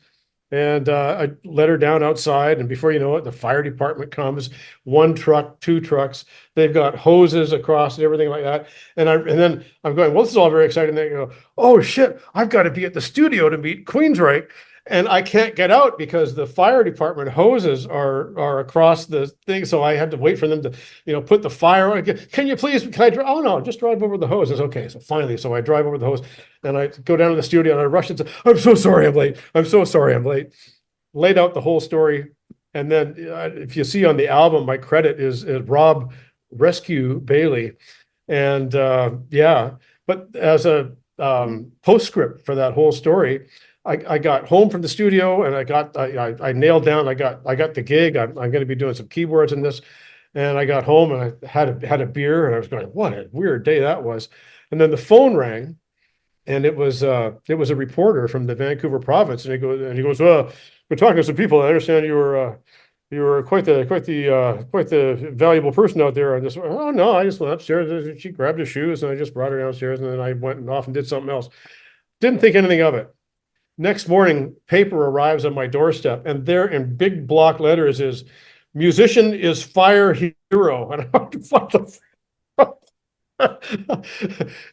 and I let her down outside. And before you know it, the fire department comes, one truck, two trucks. They've got hoses across and everything like that. And then I'm going, well, this is all very exciting. They go, oh shit, I've got to be at the studio to meet Queensryche. And I can't get out because the fire department hoses are across the thing. So I had to wait for them to, put the fire on. Can you please? Can I drive? Oh no, just drive over the hose. It's okay. So finally, I drive over the hose, and I go down to the studio, and I rush and say, I'm so sorry I'm late. I'm so sorry I'm late. Laid out the whole story, and then if you see on the album, my credit is Rob Rescue Bailey, and yeah. But as a postscript for that whole story, I got home from the studio, and I nailed down. I got the gig. I'm going to be doing some keyboards in this, and I got home and I had a beer, and I was going, what a weird day that was. And then the phone rang, and it was a reporter from the Vancouver province, and he goes, well, we're talking to some people. I understand you were quite the valuable person out there. And just, oh no, I just went upstairs. She grabbed her shoes, and I just brought her downstairs, and then I went off and did something else. Didn't think anything of it. Next morning, paper arrives on my doorstep, and there in big block letters is musician is fire hero. And I'm like, what the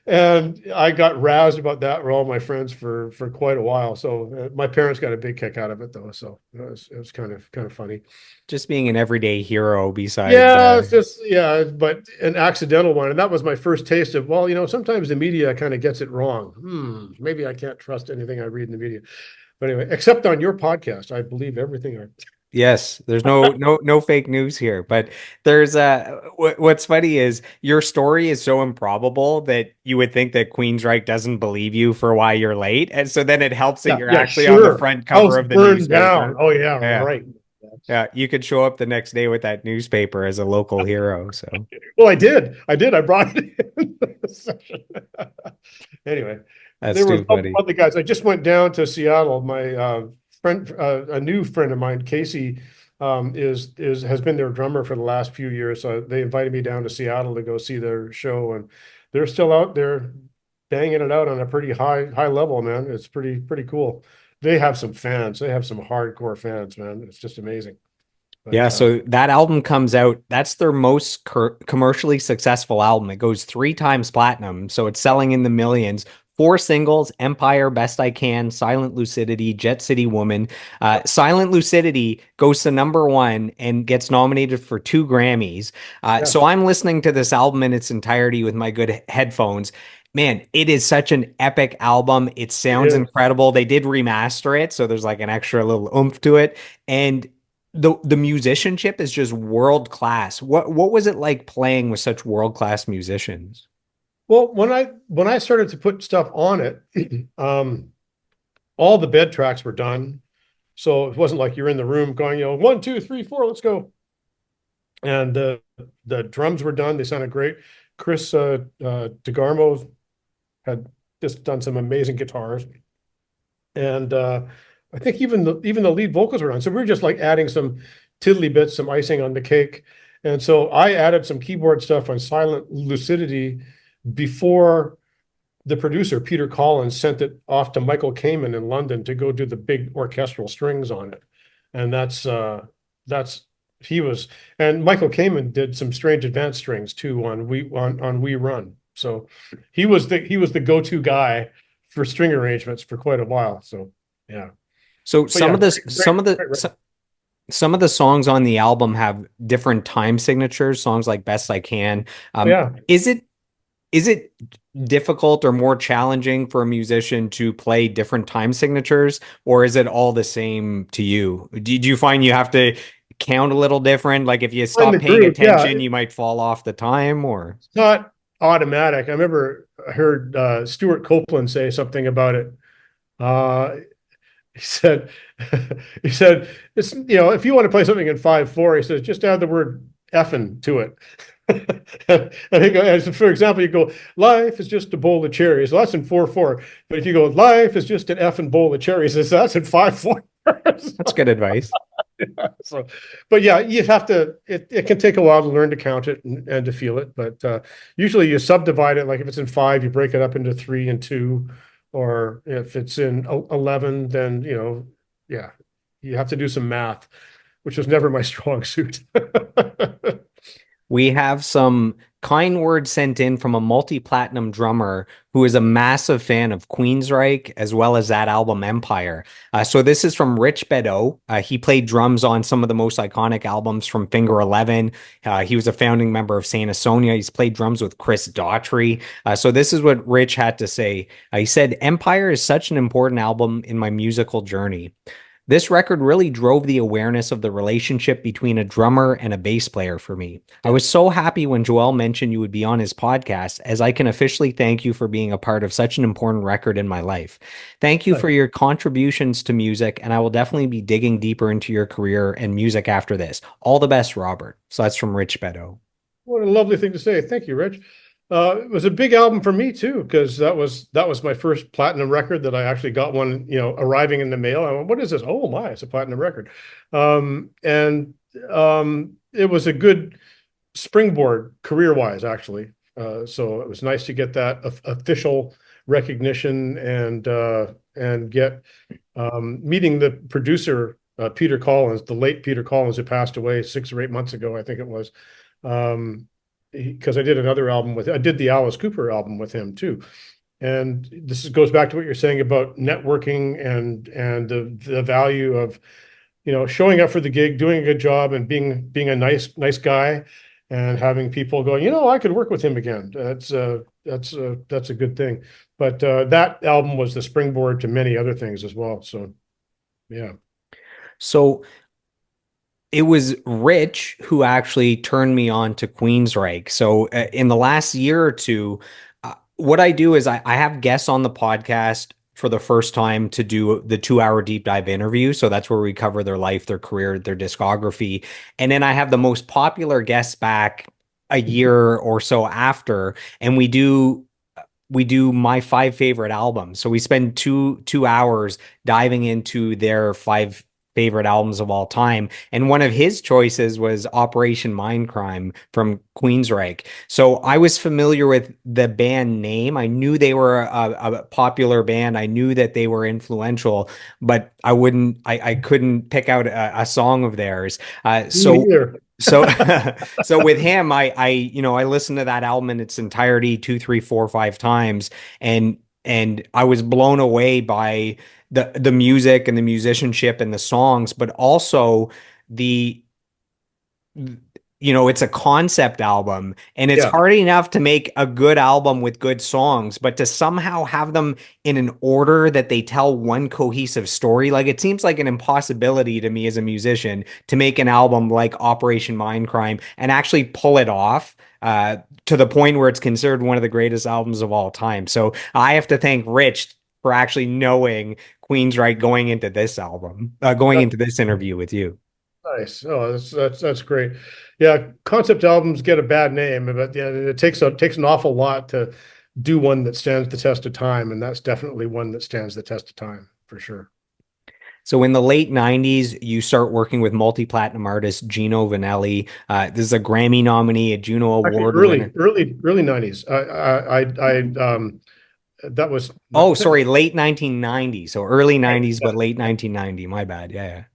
and I got roused about that with all my friends for quite a while. So my parents got a big kick out of it though. So it was kind of funny. Just being an everyday hero beside Yeah, it's just but an accidental one. And that was my first taste of, well, sometimes the media kind of gets it wrong. Maybe I can't trust anything I read in the media. But anyway, except on your podcast, I believe everything Yes, there's no fake news here, but there's what's funny is your story is so improbable that you would think that Queensryche doesn't believe you for why you're late, and so then it helps that Yeah, you're yeah, actually on the sure. front cover House of the burned down. newspaper. Oh yeah, Yeah, right. yeah, you could show up the next day with that newspaper as a local hero. So Well, I did. I brought it in the session. Anyway, they that's were too funny. lovely guys. I just went down to Seattle. My friend, a new friend of mine, Casey, has been their drummer for the last few years. So they invited me down to Seattle to go see their show, and they're still out there banging it out on a pretty high level, man. It's pretty cool. They have some fans. They have some hardcore fans, man. It's just amazing. Yeah, But so that album comes out. That's their most commercially successful album. It goes 3 times platinum, so it's selling in the millions. 4 singles: Empire, Best I Can, Silent Lucidity, Jet City Woman. Silent Lucidity goes to #1 and gets nominated for 2 Grammys. yeah, So I'm listening to this album in its entirety with my good headphones. Man, it is such an epic album. It It sounds is. incredible. They did remaster it, so there's like an extra little oomph to it. And the musicianship is just world class. What was it like playing with such world class musicians? Well, when I started to put stuff on it, all the bed tracks were done. So it wasn't like you're in the room going, 1, 2, 3, 4, let's go. And the drums were done. They sounded great. Chris DeGarmo had just done some amazing guitars. And I think even the lead vocals were on. So we were just like adding some tiddly bits, some icing on the cake. And so I added some keyboard stuff on Silent Lucidity before the producer, Peter Collins, sent it off to Michael Kamen in London to go do the big orchestral strings on it. And that's he was and Michael Kamen did some strange advanced strings too on We Run. So he was the go-to guy for string arrangements for quite a while. So yeah. So But yeah, great, great record. some of the songs on the album have different time signatures, songs like Best I Can. Yeah. Is it difficult or more challenging for a musician to play different time signatures, or is it all the same to you? Did you find you have to count a little different? Like if you Find stop the paying groove. Yeah, attention, you might fall off the time, or it's not automatic. I heard Stuart Copeland say something about it. Uh, he said, he said, it's, if you want to play something in 5/4, he says, just add the word effing to it. And he goes, for example, you go, life is just a bowl of cherries. Well, that's in 4/4. But if you go, life is just an effing bowl of cherries, that's in 5/4. that's good advice. So, but yeah, you have to, it can take a while to learn to count it and to feel it. But usually you subdivide it. Like if it's in 5, you break it up into 3 and 2. Or if it's in 11, then, yeah, you have to do some math, which was never my strong suit. We have some kind words sent in from a multi-platinum drummer who is a massive fan of Queensryche as well as that album Empire. So this is from Rich Bedeau. He played drums on some of the most iconic albums from Finger 11. He was a founding member of Saint Asonia. He's played drums with Chris Daughtry. So this is what Rich had to say. He said, Empire is such an important album in my musical journey. This record really drove the awareness of the relationship between a drummer and a bass player for me. I Yeah. was so happy when Joel mentioned you would be on his podcast, as I can officially thank you for being a part of such an important record in my life. Thank you for your contributions to music, and I will definitely be digging deeper into your career and music after this. All the best, Robert. So that's from Rich Bedeau. What a lovely thing to say. Thank you, Rich. It was a big album for me too, because that was my first platinum record that I actually got one, arriving in the mail. I went, what is this? Oh my, it's a platinum record. And it was a good springboard career-wise, actually. So it was nice to get that official recognition and get meeting the producer, Peter Collins, the late Peter Collins, who passed away 6 or 8 months ago, I think it was. Um, because I did the Alice Cooper album with him too. And goes back to what you're saying about networking and the value of, showing up for the gig, doing a good job, and being a nice guy, and having people going, I could work with him again. That's a good thing. But that album was the springboard to many other things as well. So yeah. So it was Rich who actually turned me on to Queensryche. So in the last year or two, what I do is I have guests on the podcast for the first time to do the 2 hour deep dive interview. So that's where we cover their life, their career, their discography. And then I have the most popular guests back a year or so after, and we do my 5 favorite albums. So we spend two hours diving into their 5 favorite albums of all time. And one of his choices was Operation Mindcrime from Queensryche. So I was familiar with the band name. I knew they were a popular band. I knew that they were influential, but I couldn't pick out a song of theirs. Me neither. So so with him, I listened to that album in its entirety 2, 3, 4, 5 times, and I was blown away by the music and the musicianship and the songs, but also the it's a concept album and it's Yeah. hard enough to make a good album with good songs, but to somehow have them in an order that they tell one cohesive story, like it seems like an impossibility to me as a musician to make an album like Operation Mindcrime and actually pull it off. To the point where it's considered one of the greatest albums of all time. So I have to thank Rich for actually knowing Queensryche going into this interview with you. Nice. Oh, that's great. Yeah, concept albums get a bad name, but yeah, it takes an awful lot to do one that stands the test of time, and that's definitely one that stands the test of time for sure. So in the late 90s, you start working with multi-platinum artist Gino Vanelli. This is a Grammy nominee, a Juno Actually, Award early, winner. early, early 90s. That was not, Oh, sorry, late 1990. So early right. 90s, Yeah, but late 1990. My bad. Yeah,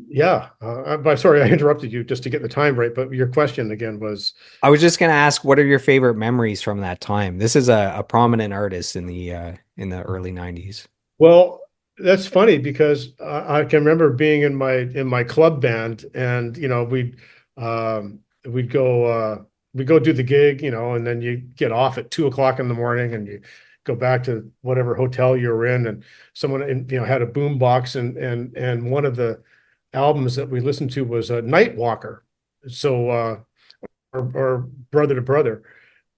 yeah. yeah. But sorry, I interrupted you just to get the time right. But your question again was, I was just gonna ask, what are your favorite memories from that time? This is a prominent artist in the early 90s. well, that's funny because I can remember being in my club band, and we'd go we'd go do the gig, and then you get off at 2 o'clock in the morning, and you go back to whatever hotel you were in, and someone had a boom box, and one of the albums that we listened to was Night Walker, so or Brother to Brother,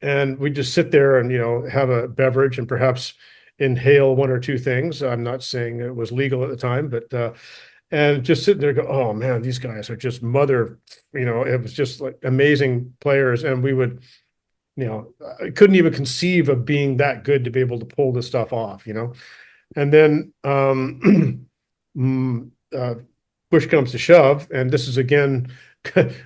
and we just sit there and have a beverage and perhaps inhale one or two things. I'm not saying it was legal at the time, but and just sitting there go, oh man, these guys are just it was just like amazing players, and we would, I couldn't even conceive of being that good to be able to pull this stuff off. And then mm, uh, push comes to shove, and this is again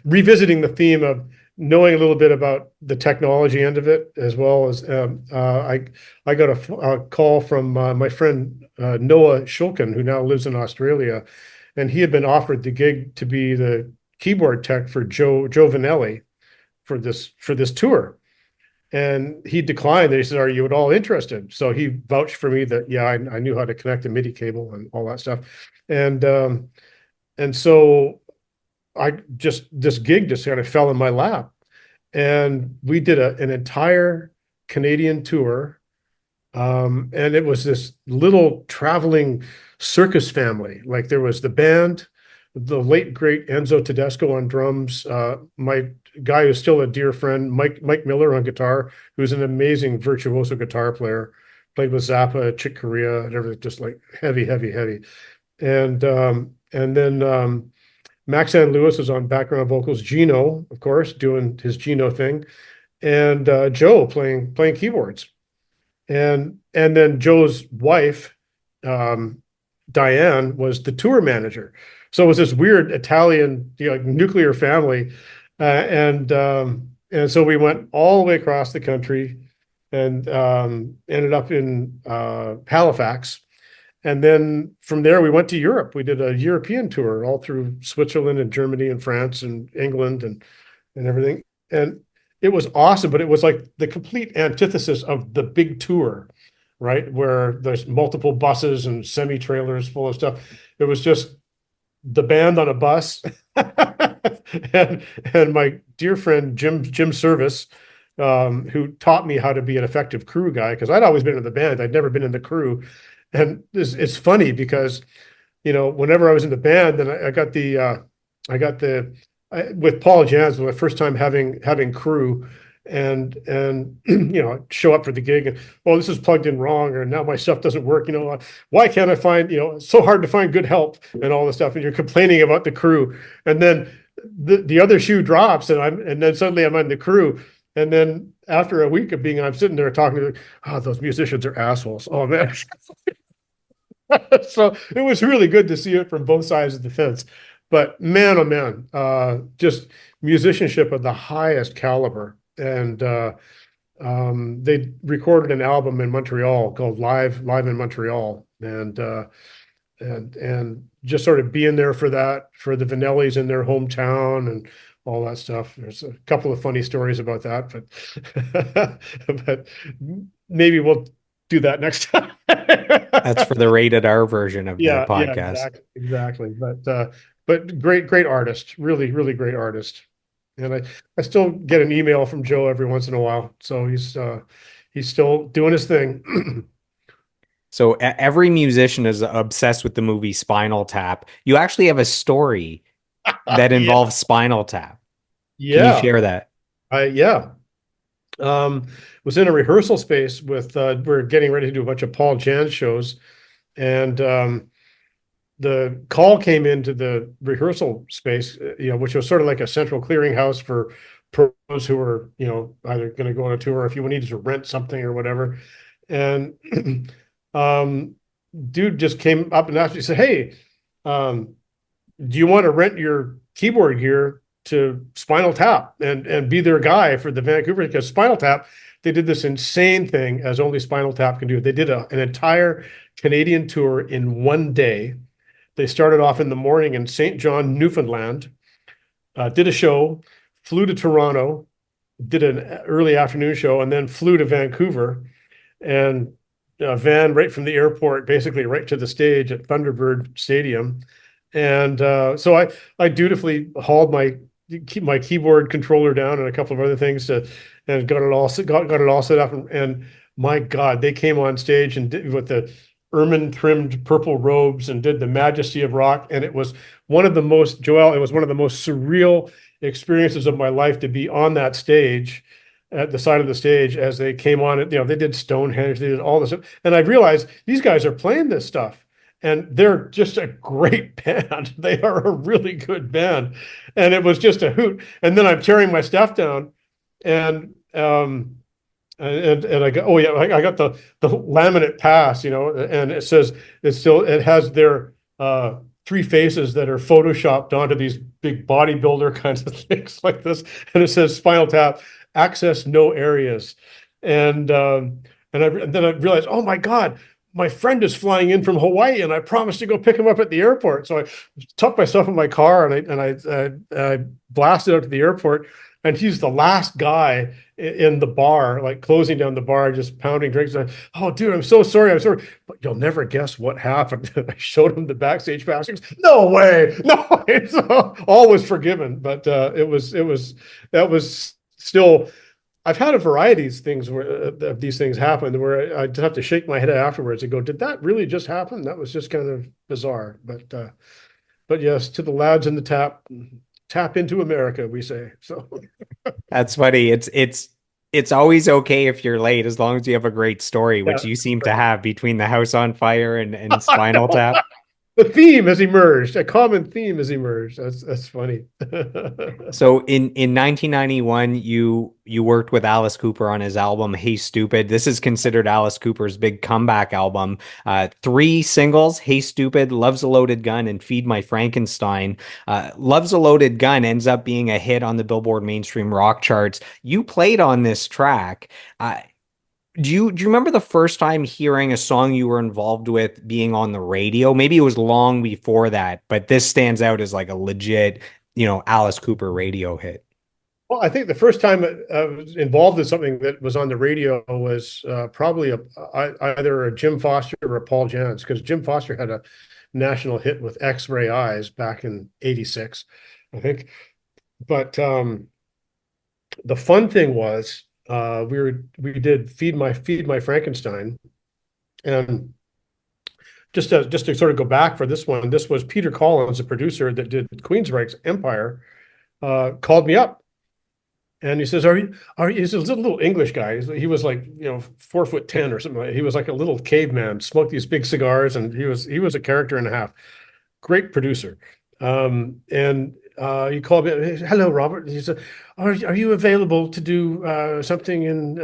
revisiting the theme of knowing a little bit about the technology end of it, as well as I got a call from my friend Noah Shulkin, who now lives in Australia, and he had been offered the gig to be the keyboard tech for Joe Vanelli for this tour. And he declined. And he said, "Are you at all interested?" So he vouched for me that yeah, I knew how to connect a MIDI cable and all that stuff. And so this gig just kind of fell in my lap, and we did an entire Canadian tour. And it was this little traveling circus family. Like there was the band, the late great Enzo Tedesco on drums, my guy who's still a dear friend, Mike Miller on guitar, who's an amazing virtuoso guitar player, played with Zappa, Chick Corea, and everything, just like heavy, heavy, heavy. And then Max and Lewis was on background vocals, Gino, of course, doing his Gino thing, and Joe playing keyboards. And then Joe's wife, um, Diane, was the tour manager. So it was this weird Italian, like nuclear family, and so we went all the way across the country, and ended up in Halifax. And then from there, we went to Europe. We did a European tour all through Switzerland and Germany and France and England and everything. And it was awesome, but it was like the complete antithesis of the big tour, right? Where there's multiple buses and semi-trailers full of stuff. It was just the band on a bus and my dear friend Jim Service, who taught me how to be an effective crew guy, because I'd always been in the band. I'd never been in the crew. And it's funny because whenever I was in the band, then with Paul Jans, was my first time having crew, and show up for the gig, and well, this is plugged in wrong, or now my stuff doesn't work. Why can't I find, it's so hard to find good help and all this stuff, and you're complaining about the crew, and then the other shoe drops, and then suddenly I'm on the crew, and then after a week of being, I'm sitting there talking to, oh, those musicians are assholes. Oh man. So it was really good to see it from both sides of the fence. But man, oh man, just musicianship of the highest caliber. And they recorded an album in Montreal called Live in Montreal. And just sort of being there for that, for the Vanellis in their hometown and all that stuff. There's a couple of funny stories about that, but maybe we'll do that next time. That's for the rated R version of the Yeah, podcast. exactly. But great artist, really, really great artist. And I still get an email from Joe every once in a while. So he's still doing his thing. So every musician is obsessed with the movie Spinal Tap. You actually have a story that Yeah. involves Spinal Tap. Can you Yeah. share that? Yeah. Was in a rehearsal space with we're getting ready to do a bunch of Paul Jan's shows, and the call came into the rehearsal space, which was sort of like a central clearinghouse for pros who were, either going to go on a tour or if you needed to rent something or whatever. And um, dude just came up and asked me, he said, "Hey, um, do you want to rent your keyboard gear to Spinal Tap and be their guy for the Vancouver?" Because Spinal Tap, they did this insane thing as only Spinal Tap can do. They did an entire Canadian tour in one day. They started off in the morning in St. John, Newfoundland, did a show, flew to Toronto, did an early afternoon show, and then flew to Vancouver and a van right from the airport, basically right to the stage at Thunderbird Stadium. And so I dutifully hauled my keyboard controller down and a couple of other things and got it all set up. And my God, they came on stage and did with the ermine trimmed purple robes and did the Majesty of Rock. And it was one of the most, Joel, it was one of the most surreal experiences of my life to be on that stage at the side of the stage as they came on it. They did Stonehenge, they did all this. And I realized these guys are playing this stuff and they're just a great band. They are a really good band. And it was just a hoot. And then I'm tearing my stuff down and and I go, oh yeah, I got the laminate pass, and it says it has their three faces that are photoshopped onto these big bodybuilder kinds of things like this, and it says Spinal Tap access no areas, and then I realized, oh my God, my friend is flying in from Hawaii, and I promised to go pick him up at the airport. So I tucked myself in my car and I blasted out to the airport, and he's the last guy in the bar, like closing down the bar, just pounding drinks. Oh, dude, I'm so sorry. I'm sorry, but you'll never guess what happened. I showed him the backstage pass. He goes, no way, no way. So all was forgiven, but that was still. I've had a variety of things where these things happen where I just have to shake my head afterwards and go, "Did that really just happen?" That was just kind of bizarre, but yes, to the lads in the tap into America, we say. So That's funny. It's always okay if you're late as long as you have a great story, yeah, which you seem to have between the house on fire and Spinal Tap. the theme has emerged. A common theme has emerged. That's funny. So in 1991, you worked with Alice Cooper on his album Hey Stupid. This is considered Alice Cooper's big comeback album. Three singles: Hey Stupid, Love's a Loaded Gun, and Feed My Frankenstein. Love's a Loaded Gun ends up being a hit on the Billboard mainstream rock charts. You played on this track. Do you remember the first time hearing a song you were involved with being on the radio? Maybe it was long before that, but this stands out as like a legit, Alice Cooper radio hit. Well, I think the first time I was involved in something that was on the radio was probably either a Jim Foster or a Paul Jans, because Jim Foster had a national hit with X-Ray Eyes back in '86, I think. But the fun thing was we did Feed My Frankenstein, and just to sort of go back for this one, this was Peter Collins, a producer that did Queensryche's Empire, called me up. And he says, he's a little English guy. He was like, 4'10" or something. He was like a little caveman, smoked these big cigars, and he was a character and a half. Great producer. And he called me, hello, Robert. He said, are you available to do something in,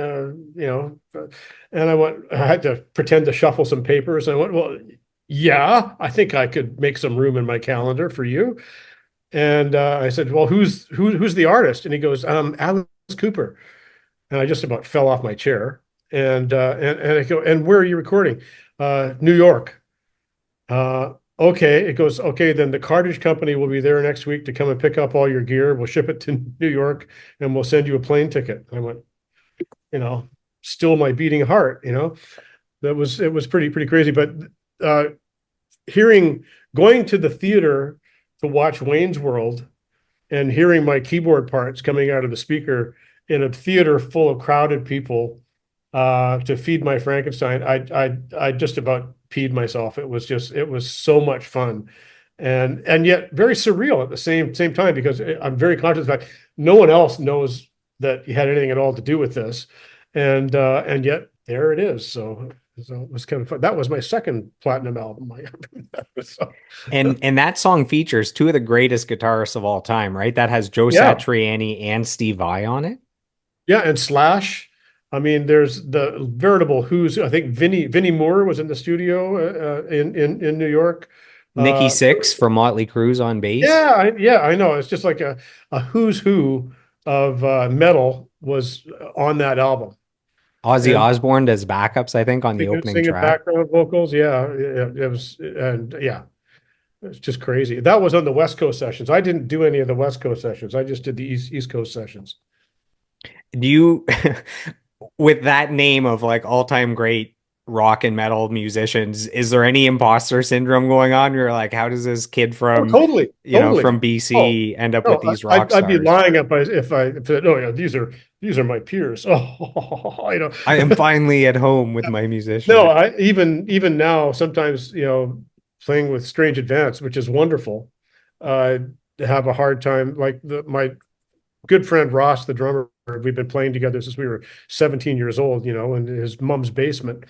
and I had to pretend to shuffle some papers. And I went, well, yeah, I think I could make some room in my calendar for you. And I said, well, who's the artist? And he goes, Alice Cooper. And I just about fell off my chair. And I go, and where are you recording? New York. Okay. It goes, okay, then the cartage company will be there next week to come and pick up all your gear. We'll ship it to New York and we'll send you a plane ticket. I went, still my beating heart, it was pretty crazy. But going to the theater to watch Wayne's World and hearing my keyboard parts coming out of the speaker in a theater full of crowded people to feed my Frankenstein, I just about peed myself. It was so much fun, and yet very surreal at the same time, because I'm very conscious of the fact no one else knows that you had anything at all to do with this, and yet there it is. So it was kind of fun. That was my second platinum album. So, And that song features two of the greatest guitarists of all time, right? That has Joe yeah, Satriani and Steve Vai on it. yeah, and Slash. I mean, there's the veritable who's. I think Vinnie Moore was in the studio in New York. Nikki Uh, Sixx from Motley Crue's on bass. yeah, I know. It's just like a who's who of metal was on that album, Ozzy and Osbourne does backups, I think, on the opening singing track. background vocals. Yeah, it was, and yeah, it's just crazy. That was on the West Coast sessions. I didn't do any of the West Coast sessions. I just did the East Coast sessions. Do you, with that name of like all-time great rock and metal musicians, is there any imposter syndrome going on? You're like, how does this kid Oh, from, totally, totally. from Oh, BC end up with no, these rock I'd be stars? lying if I said, oh yeah, these are my peers. Oh, I am finally at home with my musician. No, I even now sometimes playing with Strange Advance, which is wonderful. Uh, have a hard time like my good friend Ross, the drummer. We've been playing together since we were 17 years old, in his mom's basement.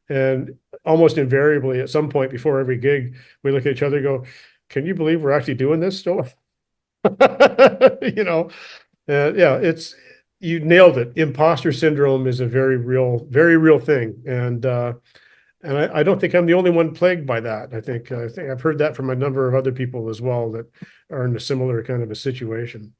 And almost invariably, at some point before every gig, we look at each other and go, "Can you believe we're actually doing this still?" You know, yeah, it's you nailed it. Imposter syndrome is a very real thing, and I don't think I'm the only one plagued by that. I think I've heard that from a number of other people as well that are in a similar kind of a situation.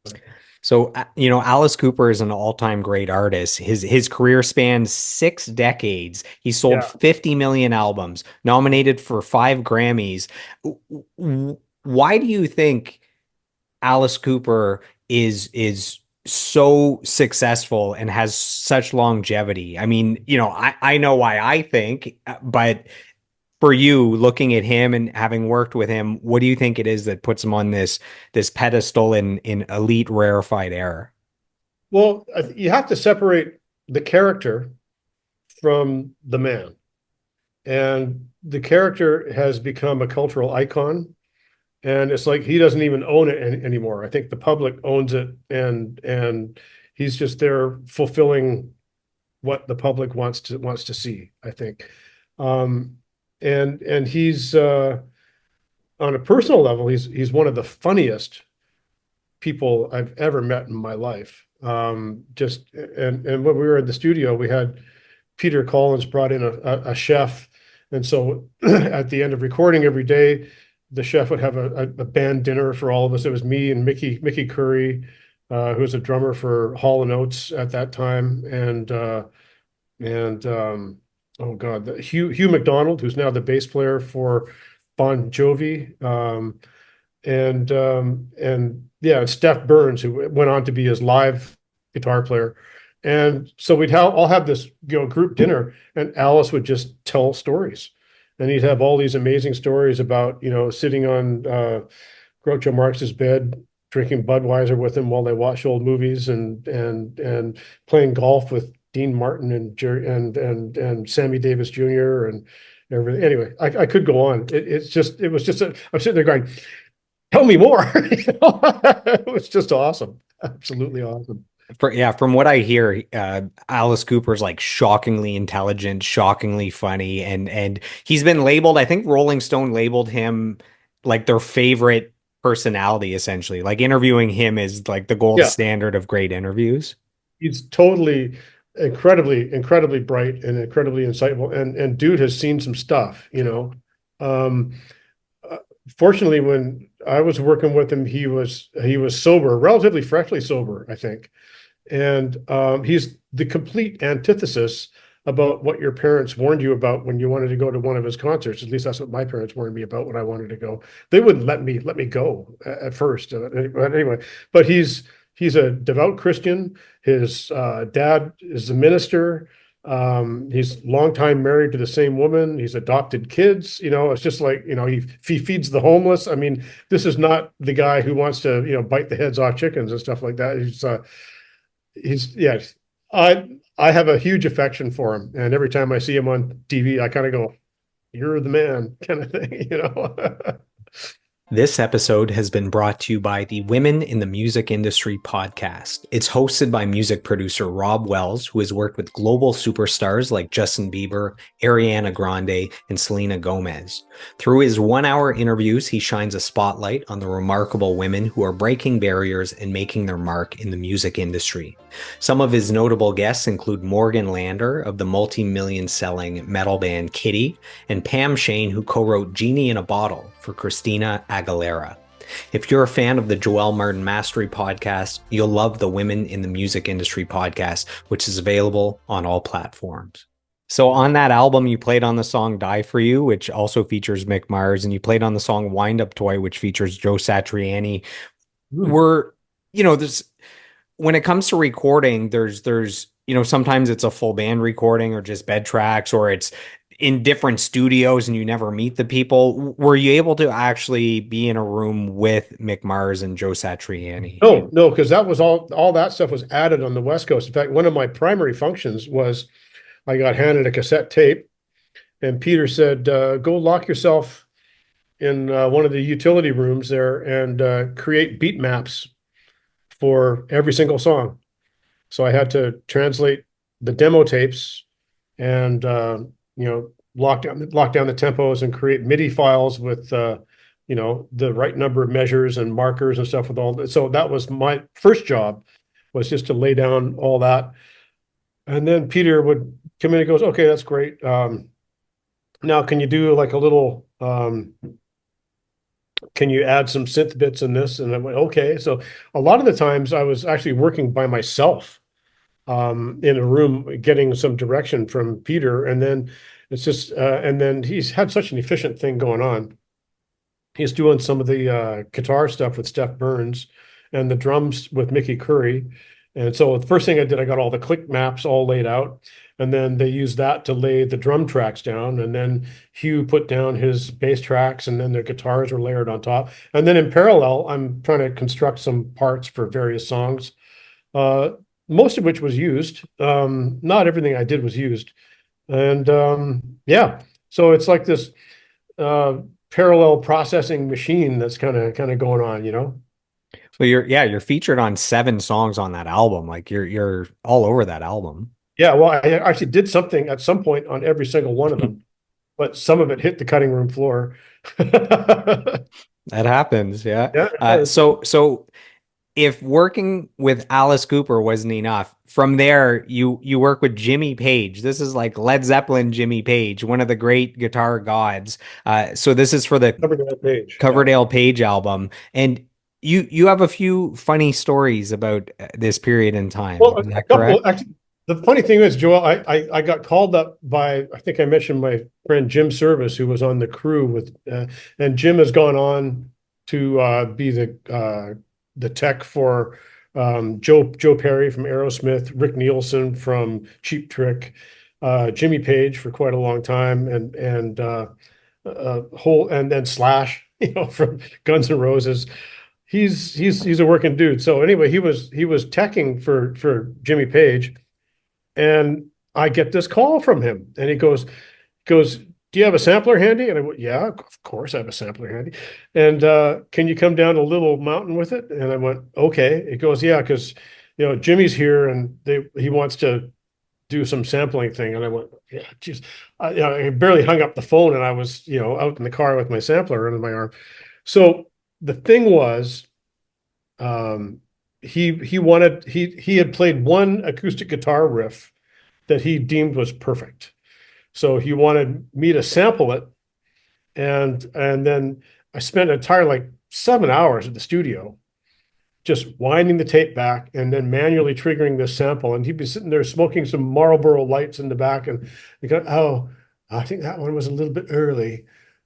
But So, Alice Cooper is an all-time great artist. His career spans 6 decades. He sold yeah, 50 million albums, nominated for 5 Grammys. Why do you think Alice Cooper is so successful and has such longevity? I mean, I know why I think, but for you, looking at him and having worked with him, what do you think it is that puts him on this pedestal in elite rarefied air? well, you have to separate the character from the man, and the character has become a cultural icon. And it's like he doesn't even own it anymore. I think the public owns it, and he's just there fulfilling what the public wants to see, I think. Um, and he's on a personal level, he's one of the funniest people I've ever met in my life. Just and when we were in the studio, we had Peter Collins brought in a chef, and so at the end of recording every day, the chef would have a band dinner for all of us. It was me and Mickey Curry, who was a drummer for Hall and Oates at that time, and oh God, Hugh McDonald, who's now the bass player for Bon Jovi, and yeah, and Steph Burns, who went on to be his live guitar player. And so we'd all have this group dinner, and Alice would just tell stories, and he'd have all these amazing stories about sitting on Groucho Marx's bed, drinking Budweiser with him while they watch old movies, and playing golf with Dean Martin and Jerry and Sammy Davis Jr. and everything. Anyway, I could go on. It was just I'm sitting there going, tell me more. It was just awesome. Absolutely awesome. Yeah, from what I hear, Alice Cooper's like shockingly intelligent, shockingly funny, and he's been labeled. I think Rolling Stone labeled him like their favorite personality, essentially. Like interviewing him is like the gold Yeah, standard of great interviews. he's totally incredibly bright and incredibly insightful. And dude has seen some stuff. Um, uh, Fortunately, when I was working with him, he was sober, relatively freshly sober, I think. And he's the complete antithesis about what your parents warned you about when you wanted to go to one of his concerts. At least that's what my parents warned me about when I wanted to go. They wouldn't let me go at first. But anyway, but he's a devout Christian. His dad is a minister. He's long time married to the same woman. He's adopted kids. It's just like, he feeds the homeless. I mean, this is not the guy who wants to, bite the heads off chickens and stuff like that. Yeah, I have a huge affection for him. And every time I see him on TV, I kind of go, you're the man kind of thing. This episode has been brought to you by the Women in the Music Industry podcast. It's hosted by music producer Rob Wells, who has worked with global superstars like Justin Bieber, Ariana Grande, and Selena Gomez. Through his 1-hour interviews, he shines a spotlight on the remarkable women who are breaking barriers and making their mark in the music industry. Some of his notable guests include Morgan Lander of the multi-million selling metal band Kitty, and Pam Shane, who co-wrote Genie in a Bottle for Christina Aguilera. If you're a fan of the Joel Martin Mastery podcast, you'll love the Women in the Music Industry podcast, which is available on all platforms. So on that album, you played on the song Die For You, which also features Mick Mars, and you played on the song Wind Up Toy, which features Joe Satriani. Were, there's, when it comes to recording, there's, sometimes it's a full band recording or just bed tracks, or it's in different studios and you never meet the people. Were you able to actually be in a room with Mick Mars and Joe Satriani? No, because that was all that stuff was added on the West Coast. In fact, one of my primary functions was I got handed a cassette tape, and Peter said, go lock yourself in one of the utility rooms there and create beat maps for every single song. So I had to translate the demo tapes and lock down the tempos and create MIDI files with the right number of measures and markers and stuff with all that. So that was my first job, was just to lay down all that. And then Peter would come in and goes, okay, that's great. Now can you do like a little can you add some synth bits in this? And I went, okay. So a lot of the times I was actually working by myself in a room getting some direction from Peter. And then it's just, and then he's had such an efficient thing going on. He's doing some of the guitar stuff with Steph Burns and the drums with Mickey Curry. And so the first thing I did, I got all the click maps all laid out. And then they used that to lay the drum tracks down. And then Hugh put down his bass tracks, and then the guitars were layered on top. And then in parallel, I'm trying to construct some parts for various songs, most of which was used. Not everything I did was used. And yeah, so it's like this parallel processing machine that's kind of going on. Well, you're featured on 7 songs on that album. Like you're all over that album. Yeah, well, I actually did something at some point on every single one of them, but some of it hit the cutting room floor. That happens, yeah. Yeah. So if working with Alice Cooper wasn't enough, from there you work with Jimmy Page. This is like Led Zeppelin Jimmy Page, one of the great guitar gods. So this is for the Coverdale Page album, and you have a few funny stories about this period in time. Well, Is that correct? actually, the funny thing is, Joel, I got called up by, I think I mentioned my friend Jim Service, who was on the crew with, and Jim has gone on to be the tech for Joe Perry from Aerosmith, Rick Nielsen from Cheap Trick, Jimmy Page for quite a long time, and then Slash, from Guns N' Roses. He's a working dude. So anyway, he was teching for Jimmy Page, and I get this call from him, and he goes, do you have a sampler handy? And I went, yeah, of course I have a sampler handy. And can you come down to Little Mountain with it? And I went, okay. It goes, yeah, because Jimmy's here and he wants to do some sampling thing. And I went, yeah, geez. I barely hung up the phone, and I was out in the car with my sampler under my arm. So the thing was, he had played one acoustic guitar riff that he deemed was perfect. So he wanted me to sample it, and then I spent an entire like 7 hours at the studio just winding the tape back and then manually triggering this sample. And he'd be sitting there smoking some Marlboro Lights in the back, and he go, oh, I think that one was a little bit early,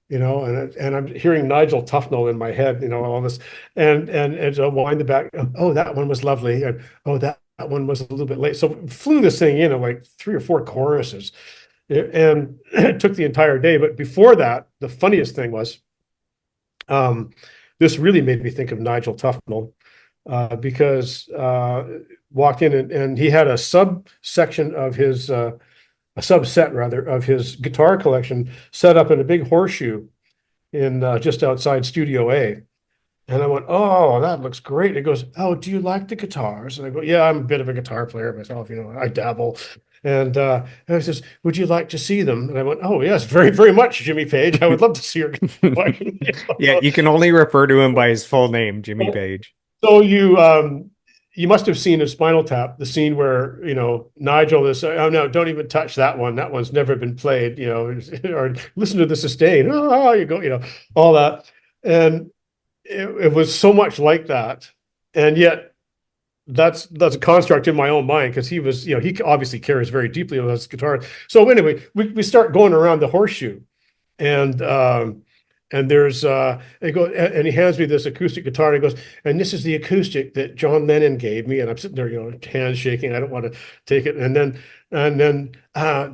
and I'm hearing Nigel Tufnell in my head, all this, and so wind the back. Oh, that one was lovely. And, oh, that that one was a little bit late. So flew this thing in at like 3 or 4 choruses, and it took the entire day. But before that, the funniest thing was, um, this really made me think of Nigel Tufnell, because walked in, and he had a subsection of his a subset rather of his guitar collection set up in a big horseshoe in just outside Studio A. And I went, "Oh, that looks great." He goes, "Oh, do you like the guitars?" And I go, "Yeah, I'm a bit of a guitar player myself, I dabble." And he says, "Would you like to see them?" And I went, "Oh, yes, very, very much, Jimmy Page. I would love to see your collection." Yeah, you can only refer to him by his full name, Jimmy Page. So you must have seen in Spinal Tap the scene where Nigel is, "Oh no, don't even touch that one. That one's never been played," or "Listen to the sustain." Oh, you go, all that. And it was so much like that. And yet that's a construct in my own mind, because he obviously cares very deeply about his guitar. So anyway, we start going around the horseshoe, and there's and he hands me this acoustic guitar, and he goes, "And this is the acoustic that John Lennon gave me." And I'm sitting there, hands shaking. I don't want to take it. And then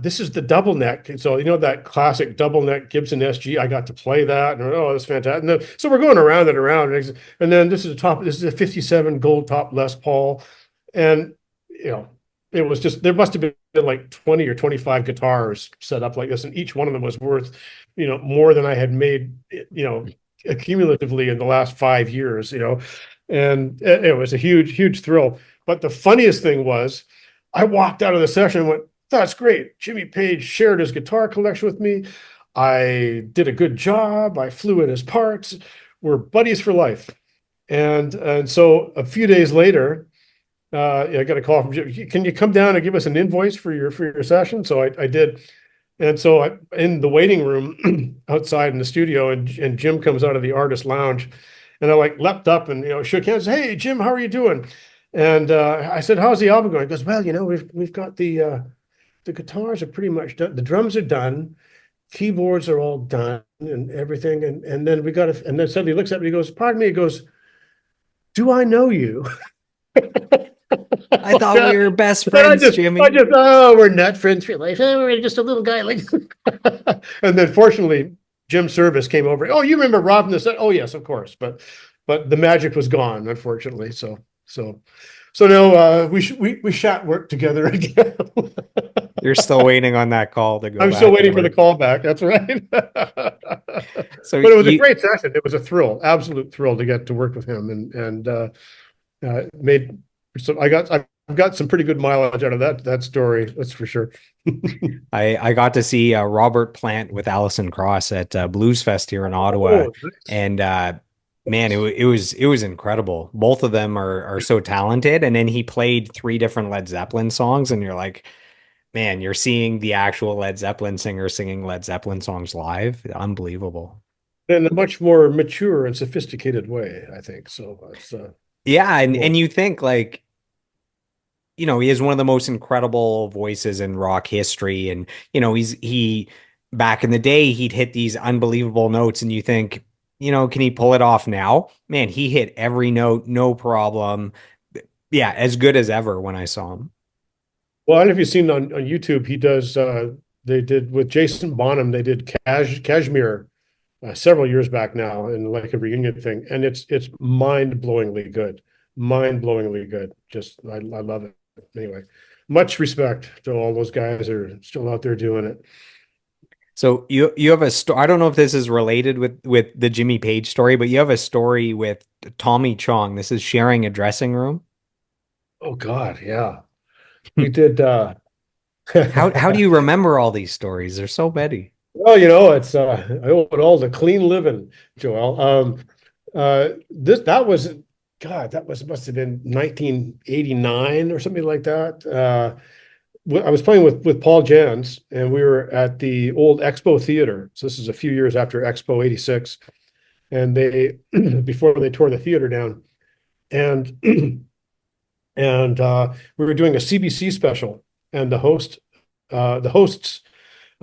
this is the double neck. And so that classic double neck Gibson SG. I got to play that, and oh, that's fantastic. So we're going around and around, and then this is a 57 gold top Les Paul, and you know it was just, there must have been like 20 or 25 guitars set up like this, and each one of them was worth more than I had made, accumulatively in the last 5 years. And it was a huge, huge thrill. But the funniest thing was, I walked out of the session and went, "That's great. Jimmy Page shared his guitar collection with me. I did a good job. I flew in his parts. We're buddies for life." And so a few days later, I got a call from Jim. "Can you come down and give us an invoice for your session?" So I did. And so in the waiting room outside in the studio, and Jim comes out of the artist lounge, and I like leapt up and shook hands. "Hey, Jim, how are you doing?" And I said, "How's the album going?" He goes, "Well, we've got the guitars are pretty much done. The drums are done. Keyboards are all done and everything. And then and then suddenly he looks at me, he goes, "Pardon me," he goes, "Do I know you?" I Oh, thought we God. were best And I friends, just, I Jimmy. just, oh, we're not friends for life. Oh, we're just a little guy like. And then fortunately, Jim Service came over. "Oh, you remember Rob?" And "Oh, yes, of course." But the magic was gone, unfortunately. So no, we shat work together again. You're still waiting on that call to go I'm still back and waiting for the work. call back. That's right. So But it was a you, great session. It was a thrill, absolute thrill to get to work with him, and made so I've got some pretty good mileage out of that story. That's for sure. I got to see Robert Plant with Alison Cross at Blues Fest here in Ottawa, Oh, nice. and man, it was incredible. Both of them are so talented, and then he played three different Led Zeppelin songs, and you're like, man, you're seeing the actual Led Zeppelin singer singing Led Zeppelin songs live. Unbelievable. In a much more mature and sophisticated way, I think. So it's Yeah, and cool. you think like, he has one of the most incredible voices in rock history. And, he back in the day, he'd hit these unbelievable notes, and you think, can he pull it off now? Man, he hit every note, no problem. Yeah, as good as ever when I saw him. Well, I don't know if you've seen on YouTube, he does. They did with Jason Bonham. They did Kashmir several years back now, and like a reunion thing, and it's mind-blowingly good, mind-blowingly good. Just I love it. Anyway, much respect to all those guys that are still out there doing it. So you have a story. I don't know if this is related with the Jimmy Page story, but you have a story with Tommy Chong. This is sharing a dressing room. Oh God, yeah, we did. How do you remember all these stories? There's so many. Well, it's I owe it all to clean living, Joel. This that was God, that was must have been 1989 or something like that. I was playing with Paul Jans, and we were at the old Expo Theater. So this is a few years after Expo '86, and they before they tore the theater down, and and we were doing a CBC special, and the hosts of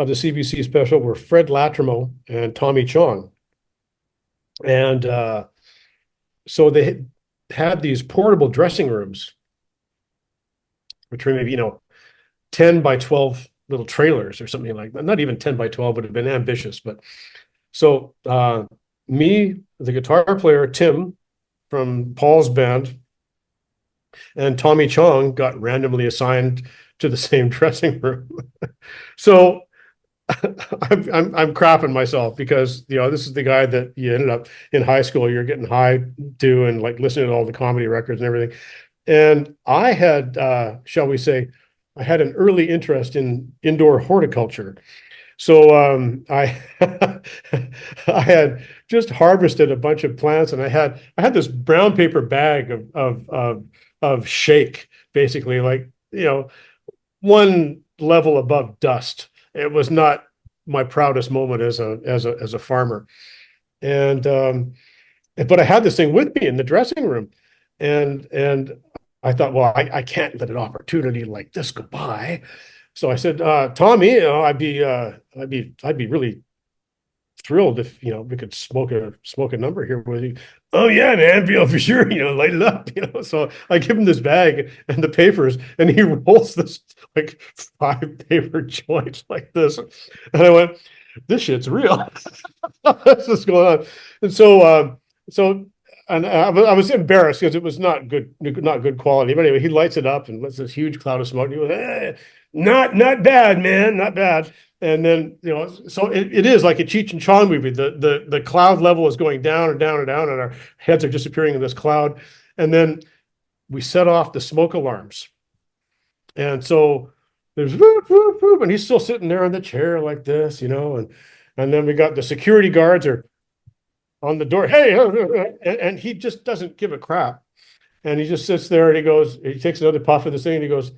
the CBC special were Fred Latrimo and Tommy Chong. And so they had these portable dressing rooms which were maybe, 10 by 12 little trailers or something like that. Not even 10 by 12 would have been ambitious, but so me, the guitar player, Tim from Paul's band, and Tommy Chong got randomly assigned to the same dressing room. So I'm crapping myself because this is the guy that you ended up in high school. You're getting high to and like listening to all the comedy records and everything. And I had, shall we say, I had an early interest in indoor horticulture. So I I had just harvested a bunch of plants, and I had this brown paper bag of shake, basically, like one level above dust. It was not my proudest moment as a farmer, and but I had this thing with me in the dressing room, and I thought, well, I can't let an opportunity like this go by. So I said, Tommy, I'd be really thrilled if we could smoke a number here with you. Oh yeah, man, feel for sure, light it up. So I give him this bag and the papers, and he rolls this like 5 paper joints like this, and I went, "This shit's real." This is going on, and so. And I was embarrassed because it was not good quality. But anyway, he lights it up and lets this huge cloud of smoke. And he goes, not bad, man, not bad. And then so it is like a Cheech and Chong movie. The cloud level is going down and down and down, and our heads are disappearing in this cloud. And then we set off the smoke alarms, and so there's whoop, whoop, whoop, and he's still sitting there in the chair like this, and then we got the security guards are on the door. Hey, and he just doesn't give a crap, and he just sits there and he takes another puff of this thing and he goes,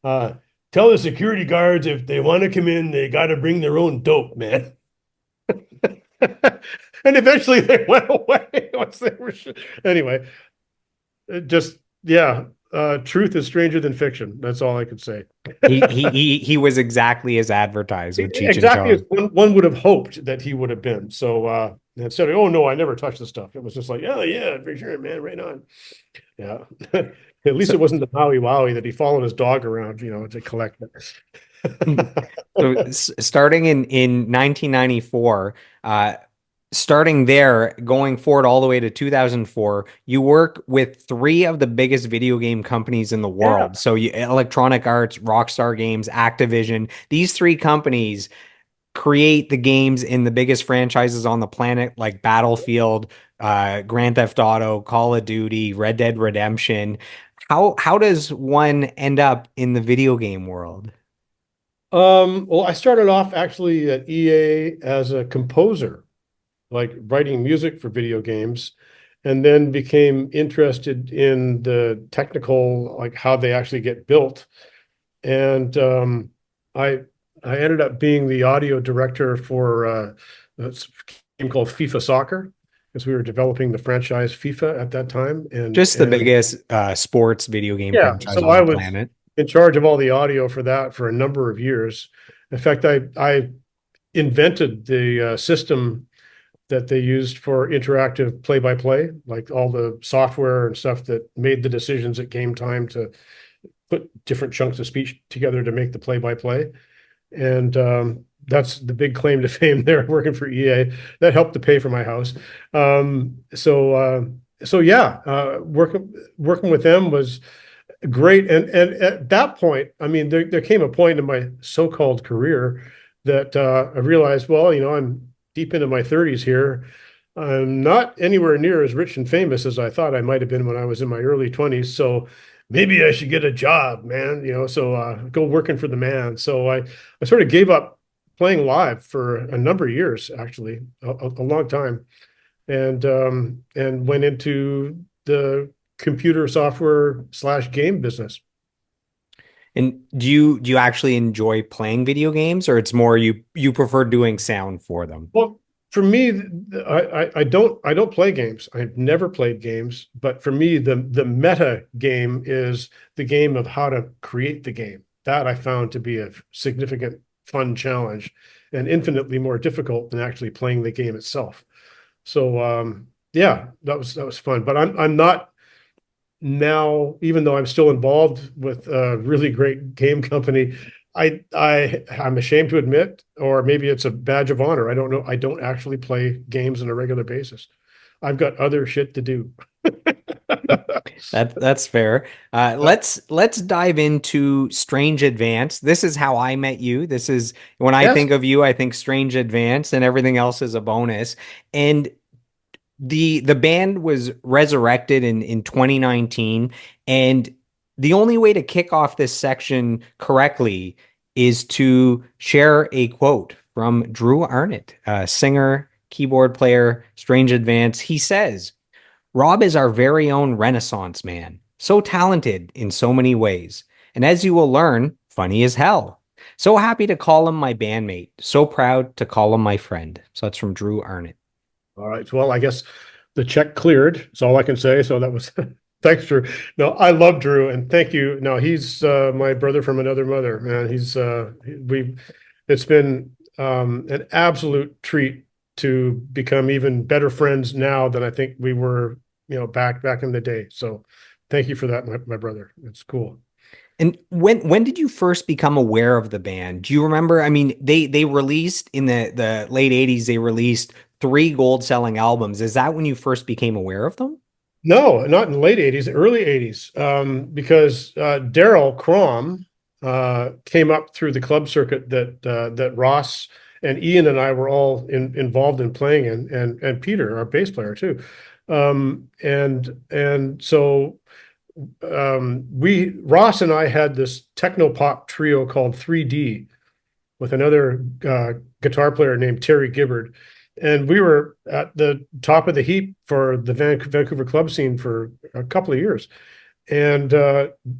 uh, "Tell the security guards if they want to come in, they got to bring their own dope, man." And eventually they went away once they were. Anyway, it just yeah. Truth is stranger than fiction. That's all I could say. He was exactly as advertised with Cheech and Exactly as Chong. one would have hoped that he would have been. So instead of, oh no, I never touched the stuff. It was just like, oh yeah, for sure, man, right on. Yeah. At least it So, wasn't the Maui Wowie that he followed his dog around, to collect it. starting in 1994, starting there, going forward all the way to 2004, you work with three of the biggest video game companies in the Yeah. world. So Electronic Arts, Rockstar Games, Activision, these three companies create the games in the biggest franchises on the planet, like Battlefield, Grand Theft Auto, Call of Duty, Red Dead Redemption. How does one end up in the video game world? Well, I started off actually at EA as a composer, like writing music for video games, and then became interested in the technical, like how they actually get built. And I I ended up being the audio director for a game called FIFA Soccer, because we were developing the franchise FIFA at that time. And Just the biggest sports video game yeah, franchise so on I the was planet. in charge of all the audio for that for a number of years. In fact, I invented the system that they used for interactive play-by-play, like all the software and stuff that made the decisions at game time to put different chunks of speech together to make the play-by-play. And that's the big claim to fame there, working for EA. That helped to pay for my house. So yeah, working with them was great. And at that point, I mean, there came a point in my so-called career that I realized, well, I'm deep into my 30s here. I'm not anywhere near as rich and famous as I thought I might have been when I was in my early 20s. So maybe I should get a job, man. So go working for the man. So I sort of gave up playing live for a number of years, actually, a long time, and went into the computer software slash game business. And do you actually enjoy playing video games, or it's more you prefer doing sound for them? Well, for me, I don't play games. I've never played games, but for me, the meta game is the game of how to create the game. That I found to be a significant fun challenge and infinitely more difficult than actually playing the game itself. So yeah, that was fun. But I'm not now, even though I'm still involved with a really great game company, I'm ashamed to admit, or maybe it's a badge of honor. I don't know. I don't actually play games on a regular basis. I've got other shit to do. That's fair. Let's dive into Strange Advance. This is how I met you. This is when I Yes. think of you, I think Strange Advance, and everything else is a bonus. And the band was resurrected in 2019, and the only way to kick off this section correctly is to share a quote from Drew Arnott, singer, keyboard player, Strange Advance. He says, Rob is our very own Renaissance man, so talented in so many ways, and as you will learn, funny as hell. So happy to call him my bandmate, so proud to call him my friend. So that's from Drew Arnott. All right. Well, I guess the check cleared. That's all I can say. So that was thanks, Drew. No, I love Drew, and thank you. No, he's my brother from another mother, man. We. It's been an absolute treat to become even better friends now than I think we were, back in the day. So, thank you for that, my brother. It's cool. And when did you first become aware of the band? Do you remember? I mean, they released in the late 80s, they released three gold selling albums. Is that when you first became aware of them? No, not in the late 80s, early 80s, because Daryl Crom came up through the club circuit that Ross and Ian and I were all involved in playing in, and Peter, our bass player too. And so we Ross and I had this techno pop trio called 3D with another guitar player named Terry Gibbard. And we were at the top of the heap for the Vancouver club scene for a couple of years. And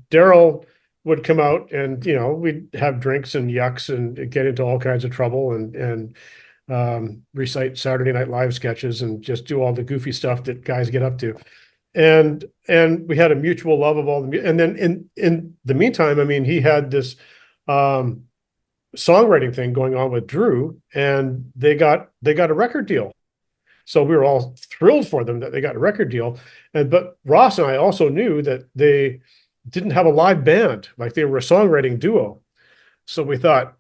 Daryl would come out and, we'd have drinks and yucks and get into all kinds of trouble and recite Saturday Night Live sketches and just do all the goofy stuff that guys get up to. And we had a mutual love of all and then in the meantime, I mean, he had this songwriting thing going on with Drew, and they got a record deal. So we were all thrilled for them that they got a record deal. But Ross and I also knew that they didn't have a live band, like they were a songwriting duo. So we thought,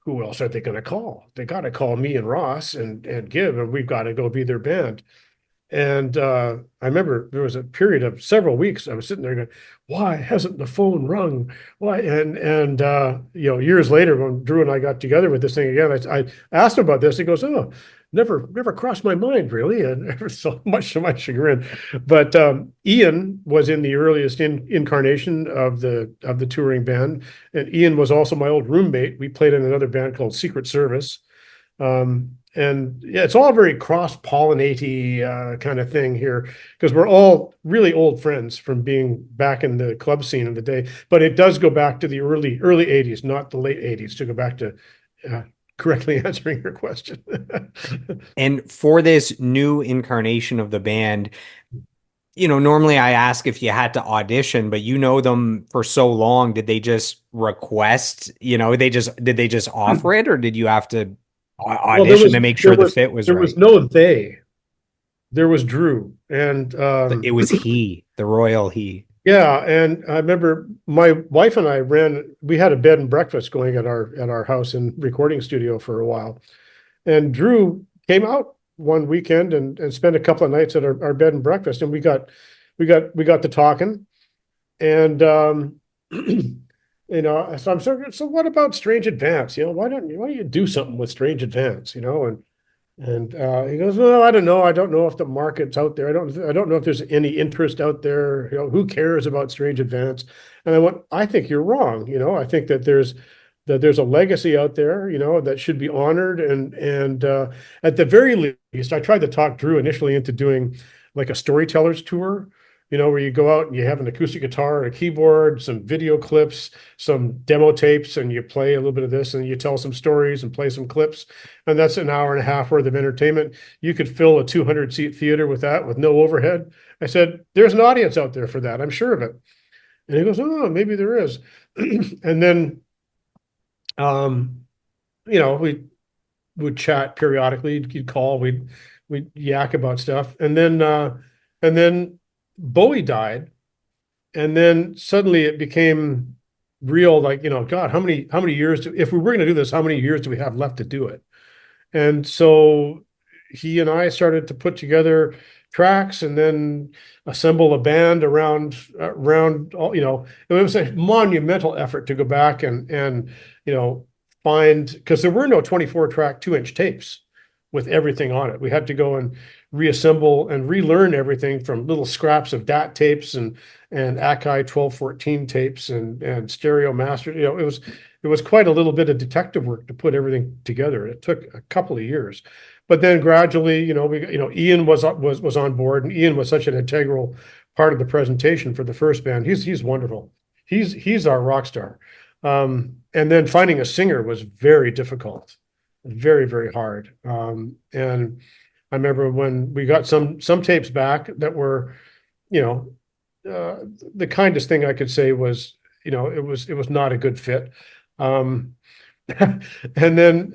who else are they going to call? They got to call me and Ross and Gibb, and we've got to go be their band. And I remember there was a period of several weeks I was sitting there going, why hasn't the phone rung? Why? And years later when Drew and I got together with this thing again, I asked him about this. He goes, oh, never crossed my mind really, and so much to my chagrin. But Ian was in the earliest incarnation of the touring band, and Ian was also my old roommate. We played in another band called Secret Service. And yeah, it's all very cross-pollinate-y kind of thing here because we're all really old friends from being back in the club scene of the day. But it does go back to the early 80s, not the late 80s, to go back to correctly answering your question. And for this new incarnation of the band, normally I ask if you had to audition, but you know them for so long. Did they just request, did they just offer it, or did you have to Well, there audition was to make there sure the was fit was there was right? no they. There was Drew, and It was he, the royal he. yeah, and I remember my wife and I we had a bed and breakfast going at our house and recording studio for a while. And Drew came out one weekend and spent a couple of nights at our bed and breakfast, and we got to talking. And so I'm saying, so what about Strange Advance? Why don't you do something with Strange Advance? And he goes, well, I don't know. I don't know if the market's out there. I don't know if there's any interest out there. Who cares about Strange Advance? And I went, I think you're wrong. I think that there's a legacy out there, that should be honored. And at the very least, I tried to talk Drew initially into doing like a storytellers tour, where you go out and you have an acoustic guitar and a keyboard, some video clips, some demo tapes, and you play a little bit of this and you tell some stories and play some clips. And that's an hour and a half worth of entertainment. You could fill a 200-seat theater with that with no overhead. I said, there's an audience out there for that. I'm sure of it. And he goes, oh, maybe there is. And then um, we would chat periodically. He'd call, we'd yak about stuff. And then Bowie died. and then suddenly it became real, like, God, how many years if we were going to do this, how many years do we have left to do it? And so he and I started to put together tracks and then assemble a band around all, it was a monumental effort to go back and you know find, because there were no 24 track 2-inch tapes with everything on it. We had to go and reassemble and relearn everything from little scraps of DAT tapes and Akai 1214 tapes and stereo master. It was quite a little bit of detective work to put everything together. It took a couple of years, but then gradually, Ian was on board, and Ian was such an integral part of the presentation for the first band. He's wonderful. He's our rock star. And then finding a singer was very difficult, very, very hard. And I remember when we got some tapes back that were, you know, the kindest thing I could say was, it was not a good fit. Um, and then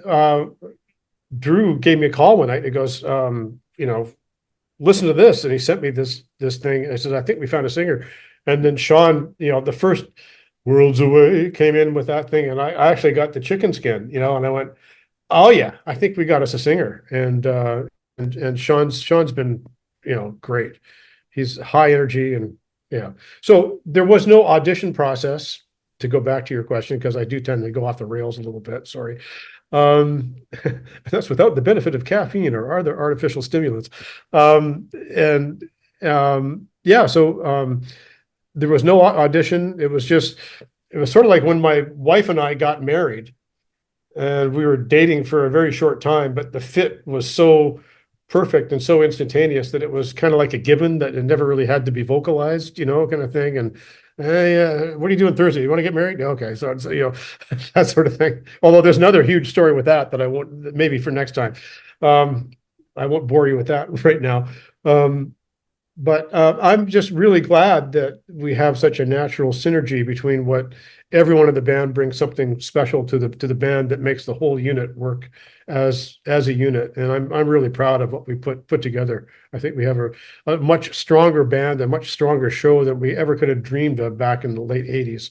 Drew gave me a call one night. He goes, listen to this, and he sent me this thing. And I said, I think we found a singer. And then Sean, the first Worlds Away came in with that thing, and I actually got the chicken skin, and I went, oh yeah, I think we got us a singer. And Sean's been, great. He's high energy, and yeah. So there was no audition process, to go back to your question, because I do tend to go off the rails a little bit. Sorry. Um, that's without the benefit of caffeine or other artificial stimulants. And yeah, so there was no audition. It was sort of like when my wife and I got married, and we were dating for a very short time, but the fit was so perfect and so instantaneous that it was kind of like a given, that it never really had to be vocalized, kind of thing. And hey, what are you doing Thursday? You want to get married? Okay, so it's, that sort of thing. Although there's another huge story with that I won't, maybe for next time. Um, I won't bore you with that right now. But I'm just really glad that we have such a natural synergy between what everyone in the band brings, something special to the band that makes the whole unit work as a unit. And I'm really proud of what we put together. I think we have a much stronger band, a much stronger show than we ever could have dreamed of back in the late 80s,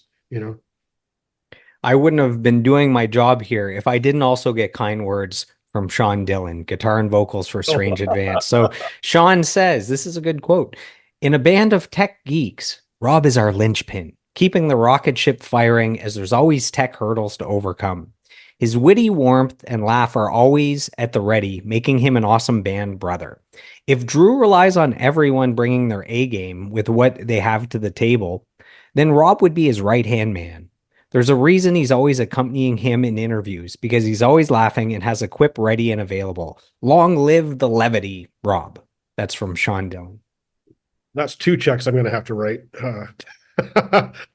I wouldn't have been doing my job here if I didn't also get kind words from Sean Dillon, guitar and vocals for Strange Advance. So Sean says, this is a good quote. In a band of tech geeks, Rob is our linchpin, keeping the rocket ship firing as there's always tech hurdles to overcome. His witty warmth and laugh are always at the ready, making him an awesome band brother. If Drew relies on everyone bringing their A game with what they have to the table, then Rob would be his right-hand man. There's a reason he's always accompanying him in interviews, because he's always laughing and has a quip ready and available. Long live the levity, Rob. That's from Sean Dillon. That's two checks I'm going to have to write.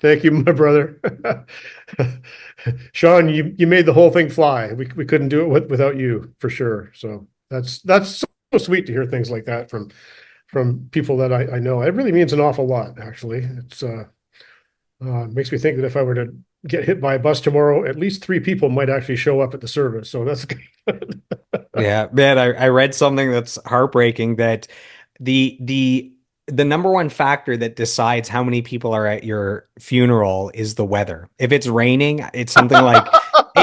Thank you, my brother. Sean, you made the whole thing fly. We couldn't do it without you, for sure. So that's so sweet to hear things like that from people that I know. It really means an awful lot, actually. It's makes me think that if I were to get hit by a bus tomorrow, at least 3 people might actually show up at the service. So that's good. Yeah, man, I read something that's heartbreaking, that the the number one factor that decides how many people are at your funeral is the weather. If it's raining, it's something like 50% or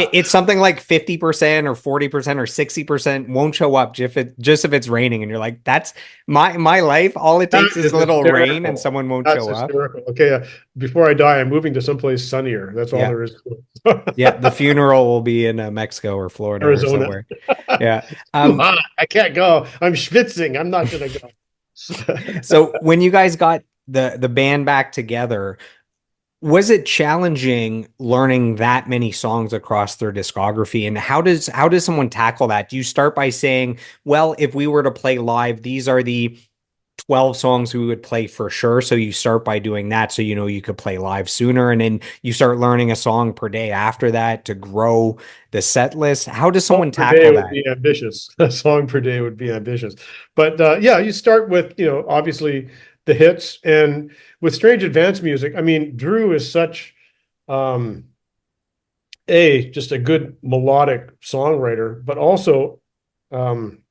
40% or 60% won't show up just if it's raining, and you're like, that's my life. All it That takes is is a little rain and hysterical. someone won't That's show up. hysterical. Okay, before I die, I'm moving to someplace sunnier. That's all Yeah. there is to Yeah, the it. funeral will be in Mexico or Florida or Arizona. somewhere. Yeah. Too hot. I can't go. I'm schwitzing. I'm not gonna go. So when you guys got the band back together, was it challenging learning that many songs across their discography? And how does someone tackle that? Do you start by saying, well, if we were to play live, these are the 12 songs we would play for sure. So you start by doing that, so you could play live sooner, and then you start learning a song per day after that to grow the set list. How does Song someone per day tackle would that? be ambitious. A song per day would be ambitious. But yeah, you start with, obviously the hits. And with Strange Advance music, I mean, Drew is such um just a good melodic songwriter, but also um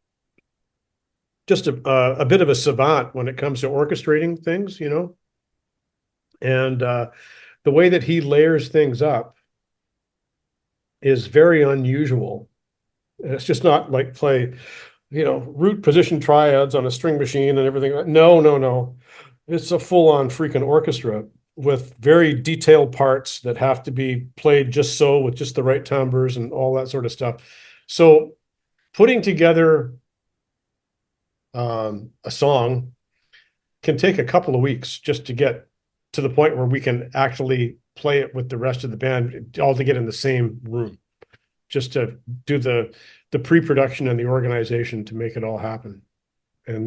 just a bit of a savant when it comes to orchestrating things. And the way that he layers things up is very unusual. And it's just not like play, root position triads on a string machine and everything. No, no, no. It's a full-on freaking orchestra with very detailed parts that have to be played just so with just the right timbres and all that sort of stuff. So putting together a song can take a couple of weeks just to get to the point where we can actually play it with the rest of the band all to get in the same room, just to do the pre-production and the organization to make it all happen. And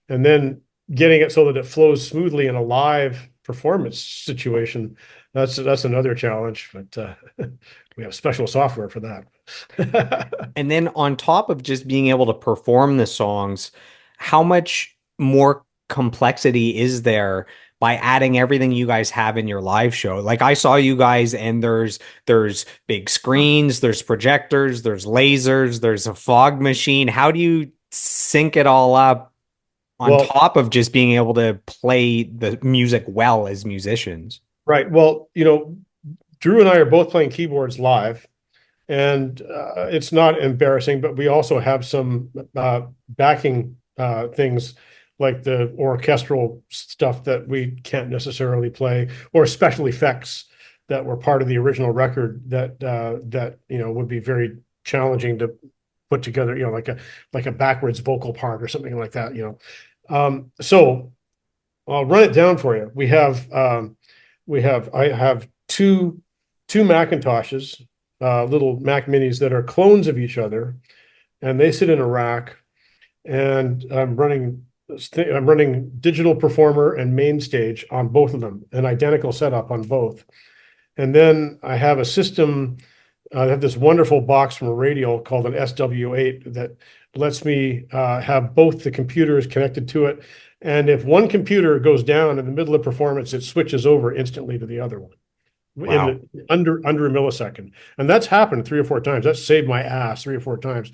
then getting it so that it flows smoothly in a live performance situation, that's another challenge, but we have special software for that. And then on top of just being able to perform the songs, how much more complexity is there by adding everything you guys have in your live show? Like I saw you guys and there's big screens, there's projectors, there's lasers, there's a fog machine. How do you sync it all up on Well, top of just being able to play the music well as musicians? right. Well, Drew and I are both playing keyboards live, and it's not embarrassing, but we also have some backing things like the orchestral stuff that we can't necessarily play, or special effects that were part of the original record that would be very challenging to put together, like a backwards vocal part or something like that. So I'll run it down for you. I have two Macintoshes, little Mac Minis that are clones of each other, and they sit in a rack. And I'm running Digital Performer and Main Stage on both of them, an identical setup on both. And then I have a system. I have this wonderful box from a Radial called an SW8 that lets me have both the computers connected to it. And if one computer goes down in the middle of performance, it switches over instantly to the other one Wow. under a millisecond. And that's happened 3 or 4 times. That's saved my ass 3 or 4 times.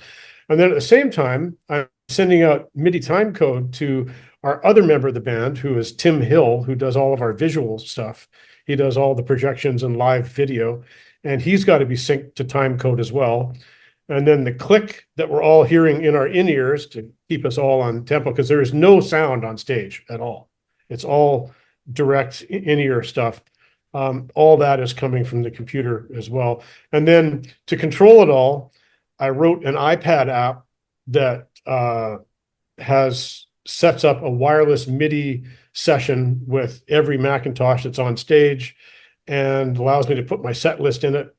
And then at the same time, I'm sending out MIDI time code to our other member of the band, who is Tim Hill, who does all of our visual stuff. He does all the projections and live video, and he's got to be synced to time code as well. And then the click that we're all hearing in our in-ears to keep us all on tempo, because there is no sound on stage at all. It's all direct in-ear stuff. All that is coming from the computer as well. And then to control it all, I wrote an iPad app that has sets up a wireless MIDI session with every Macintosh that's on stage, and allows me to put my set list in it,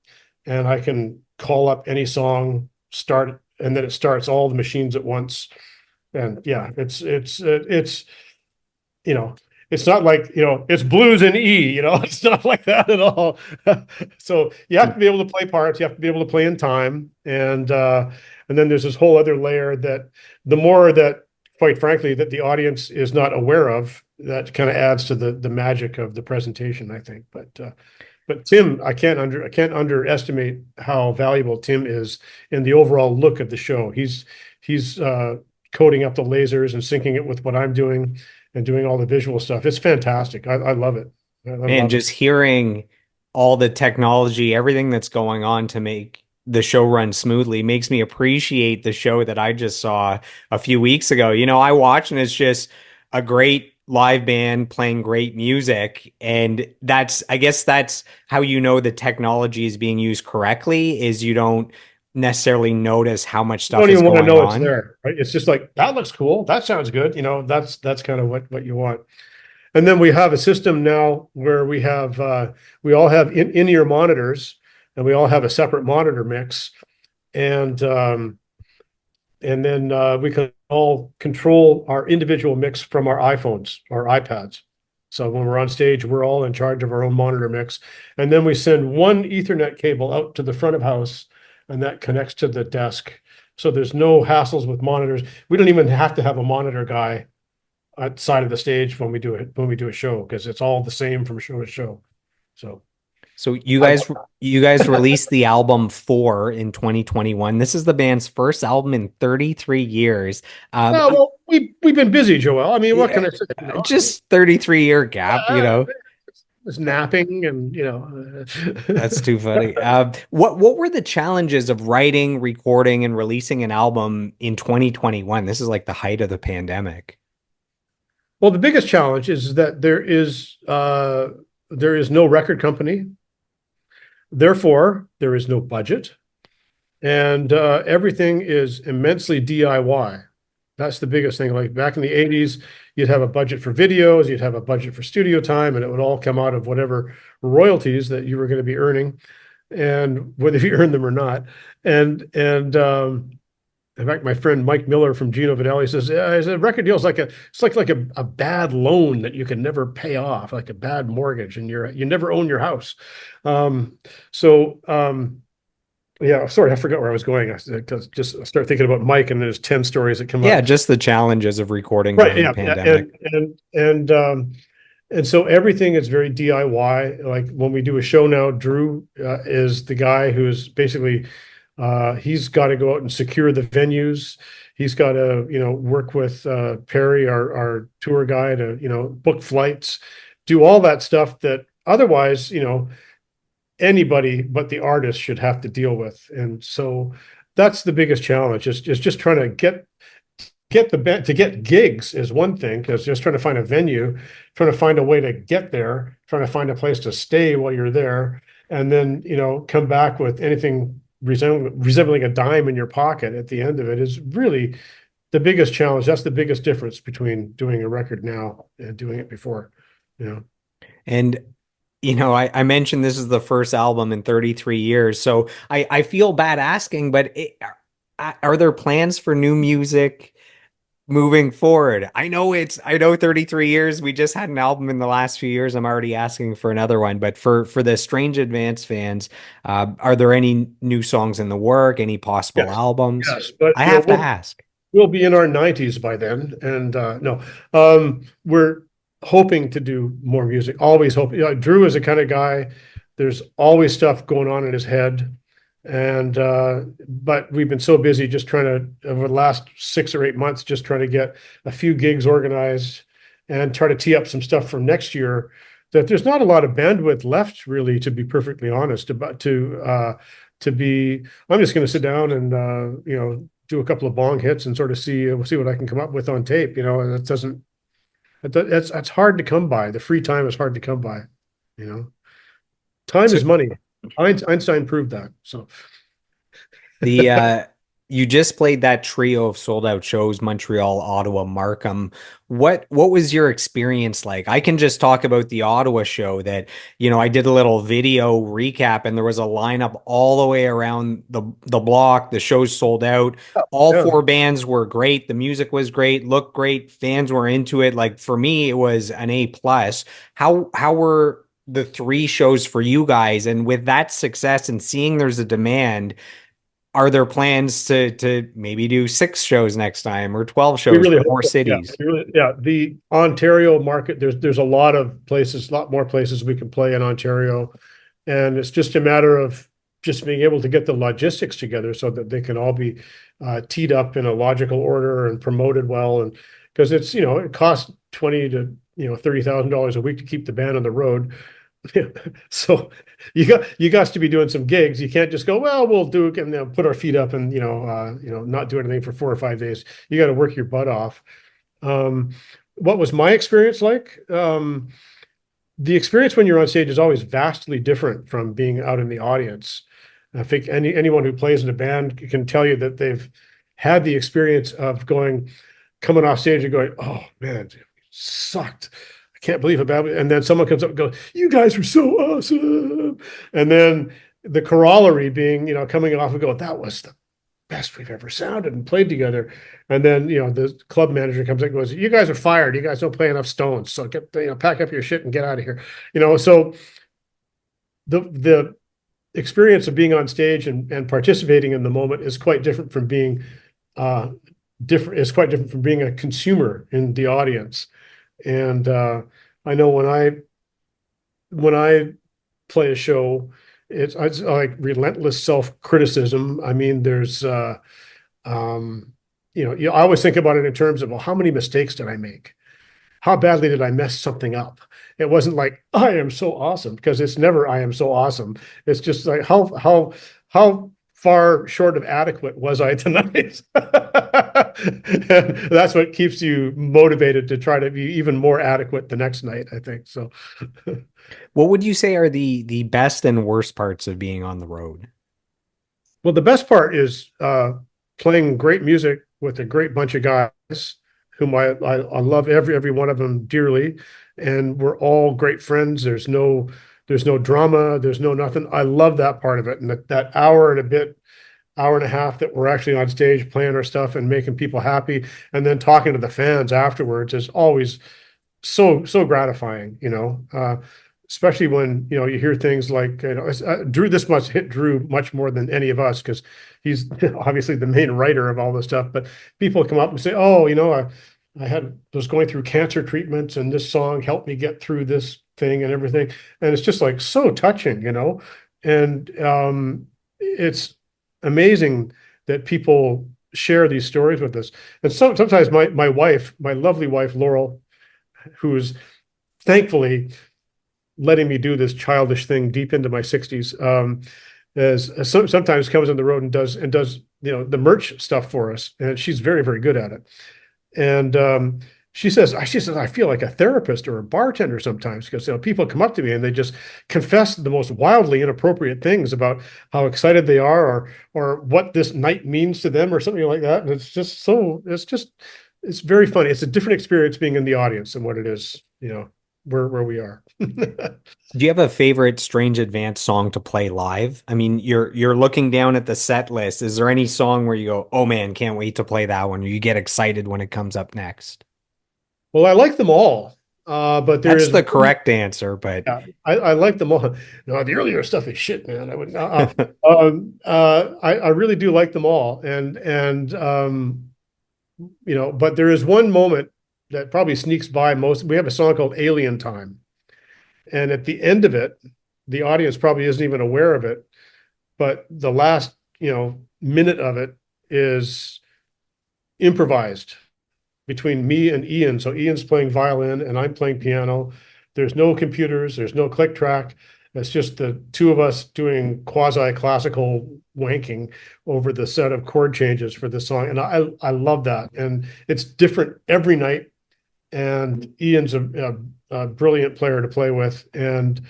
and I can call up any song, start, and then it starts all the machines at once. And yeah, it's you know, it's not like, it's blues in E, it's not like that at all. So you have to be able to play parts, you have to be able to play in time. And then there's this whole other layer that the more that, quite frankly, that the audience is not aware of, that kind of adds to the magic of the presentation, I think. But Tim, I can't underestimate how valuable Tim is in the overall look of the show. He's coding up the lasers and syncing it with what I'm doing and doing all the visual stuff. It's fantastic. I love it. I Man, love it. just hearing all the technology, everything that's going on to make the show run smoothly makes me appreciate the show that I just saw a few weeks ago. I watch and it's just a great live band playing great music. And I guess that's how the technology is being used correctly, is you don't necessarily notice how much You stuff don't is even want to going know it's on. there, right? It's just like, that looks cool. That sounds good. That's kind of what you want. And then we have a system now where we all have in-ear monitors, and we all have a separate monitor mix. And then we can all control our individual mix from our iPhones, our iPads. So when we're on stage, we're all in charge of our own monitor mix. And then we send one Ethernet cable out to the front of house, and that connects to the desk. So there's no hassles with monitors. We don't even have to have a monitor guy outside of the stage when we do a show, because it's all the same from show to show. So So you I guys you guys released the album 4 in 2021. This is the band's first album in 33 years. Yeah, well, we've been busy, Joel. I mean, what can Yeah, I say? You know, just 33-year gap, you uh, know. was napping and you know. That's too funny. What were the challenges of writing, recording, and releasing an album in 2021? This is like the height of the pandemic. Well, the biggest challenge is that there is no record company. Therefore, there is no budget, and everything is immensely DIY. That's the biggest thing. Like back in the 80s, you'd have a budget for videos, you'd have a budget for studio time, and it would all come out of whatever royalties that you were going to be earning, and whether you earned them or not. And in fact, my friend Mike Miller from Gino Vanelli says, yeah, a record deal is like a bad loan that you can never pay off, like a bad mortgage, and you never own your house. Um, so yeah, sorry, I forgot where I was going. Because just start thinking about Mike, and there's 10 stories that come Yeah, up. just the challenges of recording Right, during the yeah, yeah, pandemic. and so everything is very DIY. Like when we do a show now, Drew is the guy who's basically he's got to go out and secure the venues. He's got to, work with Perry, our tour guide, to, book flights, do all that stuff that otherwise, anybody but the artist should have to deal with. And so that's the biggest challenge is just trying to get the band to get gigs is one thing, because just trying to find a venue, trying to find a way to get there, trying to find a place to stay while you're there, and then come back with anything resembling a dime in your pocket at the end of it is really the biggest challenge. That's the biggest difference between doing a record now and doing it before, you know. And I mentioned this is the first album in 33 years, so I feel bad asking, but are there plans for new music moving forward? I know 33 years. We just had an album in the last few years. I'm already asking for another one, but for the Strange Advance fans, are there any new songs in the work? Any possible Yes, albums? yes, but I have to ask. we'll be in our 90s by then, and no, we're hoping to do more music. Always hoping. Drew is the kind of guy. There's always stuff going on in his head, and but we've been so busy just trying to over the last 6 or 8 months, just trying to get a few gigs organized and try to tee up some stuff from next year. That there's not a lot of bandwidth left, really, to be perfectly honest. About to be, I'm just going to sit down and do a couple of bong hits and sort of see what I can come up with on tape. And it doesn't that's hard to come by. The free time is hard to come by. You know, time So is money. Einstein proved that. So The you just played that trio of sold out shows, Montreal, Ottawa, Markham. What was your experience like? I can just talk about the Ottawa show that, I did a little video recap and there was a lineup all the way around the block. The show's sold out. All yeah, four bands were great. The music was great, looked great. Fans were into it. Like for me, it was an A plus. How were the three shows for you guys? And with that success and seeing there's a demand, are there plans to maybe do 6 shows next time or 12 we shows really for hope more so. Yeah, cities? yeah. The Ontario market, there's a lot of places, a lot more places we can play in Ontario, and it's just a matter of just being able to get the logistics together so that they can all be teed up in a logical order and promoted well. And because it costs 20 to $30,000 a week to keep the band on the road. So you got to be doing some gigs. You can't just go, well, we'll do it and put our feet up and not do anything for 4 or 5 days. You got to work your butt off. Um, what was my experience like? The experience when you're on stage is always vastly different from being out in the audience. I think anyone who plays in a band can tell you that they've had the experience of coming off stage and going, oh man, it sucked. I can't believe how bad. And then someone comes up and goes, you guys are so awesome. And then the corollary being, coming off and go, that was the best we've ever sounded and played together. And then, the club manager comes in and goes, you guys are fired. You guys don't play enough Stones. So pack up your shit and get out of here. So the experience of being on stage and participating in the moment is quite different from being quite different from being a consumer in the audience. And I know when I play a show, it's like relentless self-criticism. I mean, there's um, I always think about it in terms of, well, how many mistakes did I make? How badly did I mess something up? It wasn't like I am so awesome, because it's never I am so awesome. It's just like how far short of adequate was I tonight? And that's what keeps you motivated to try to be even more adequate the next night, I think. So, What would you say are the best and worst parts of being on the road? well, the best part is playing great music with a great bunch of guys whom I love every one of them dearly, and we're all great friends. There's no drama. There's no nothing. I love that part of it, and that hour and a bit, hour and a half that we're actually on stage playing our stuff and making people happy, and then talking to the fans afterwards is always so gratifying, especially when you hear things like, Drew. This must hit Drew much more than any of us, because he's obviously the main writer of all this stuff. But people come up and say, "Oh, I was going through cancer treatments, and this song helped me get through this thing and everything." And it's just like so touching. And it's amazing that people share these stories with us. And sometimes my wife, my lovely wife Laurel, who's thankfully letting me do this childish thing deep into my 60s, sometimes comes on the road and does the merch stuff for us, and she's very, very good at it. And she says I feel like a therapist or a bartender sometimes, because people come up to me and they just confess the most wildly inappropriate things about how excited they are, or what this night means to them or something like that. And it's very funny. It's a different experience being in the audience than what it is, where we are. Do you have a favorite Strange Advance song to play live? I mean, you're looking down at the set list. Is there any song where you go, "Oh man, can't wait to play that one," or you get excited when it comes up next? Well, I like them all, but there That's is the one. correct answer, but Yeah, I like them all. No, the earlier stuff is shit, man. I would I really do like them all, and but there is one moment that probably sneaks by most. We have a song called Alien Time, and at the end of it, the audience probably isn't even aware of it, but the last minute of it is improvised between me and Ian. So Ian's playing violin and I'm playing piano. There's no computers, there's no click track. It's just the two of us doing quasi classical wanking over the set of chord changes for this song. And I love that. And it's different every night. And Ian's a brilliant player to play with. And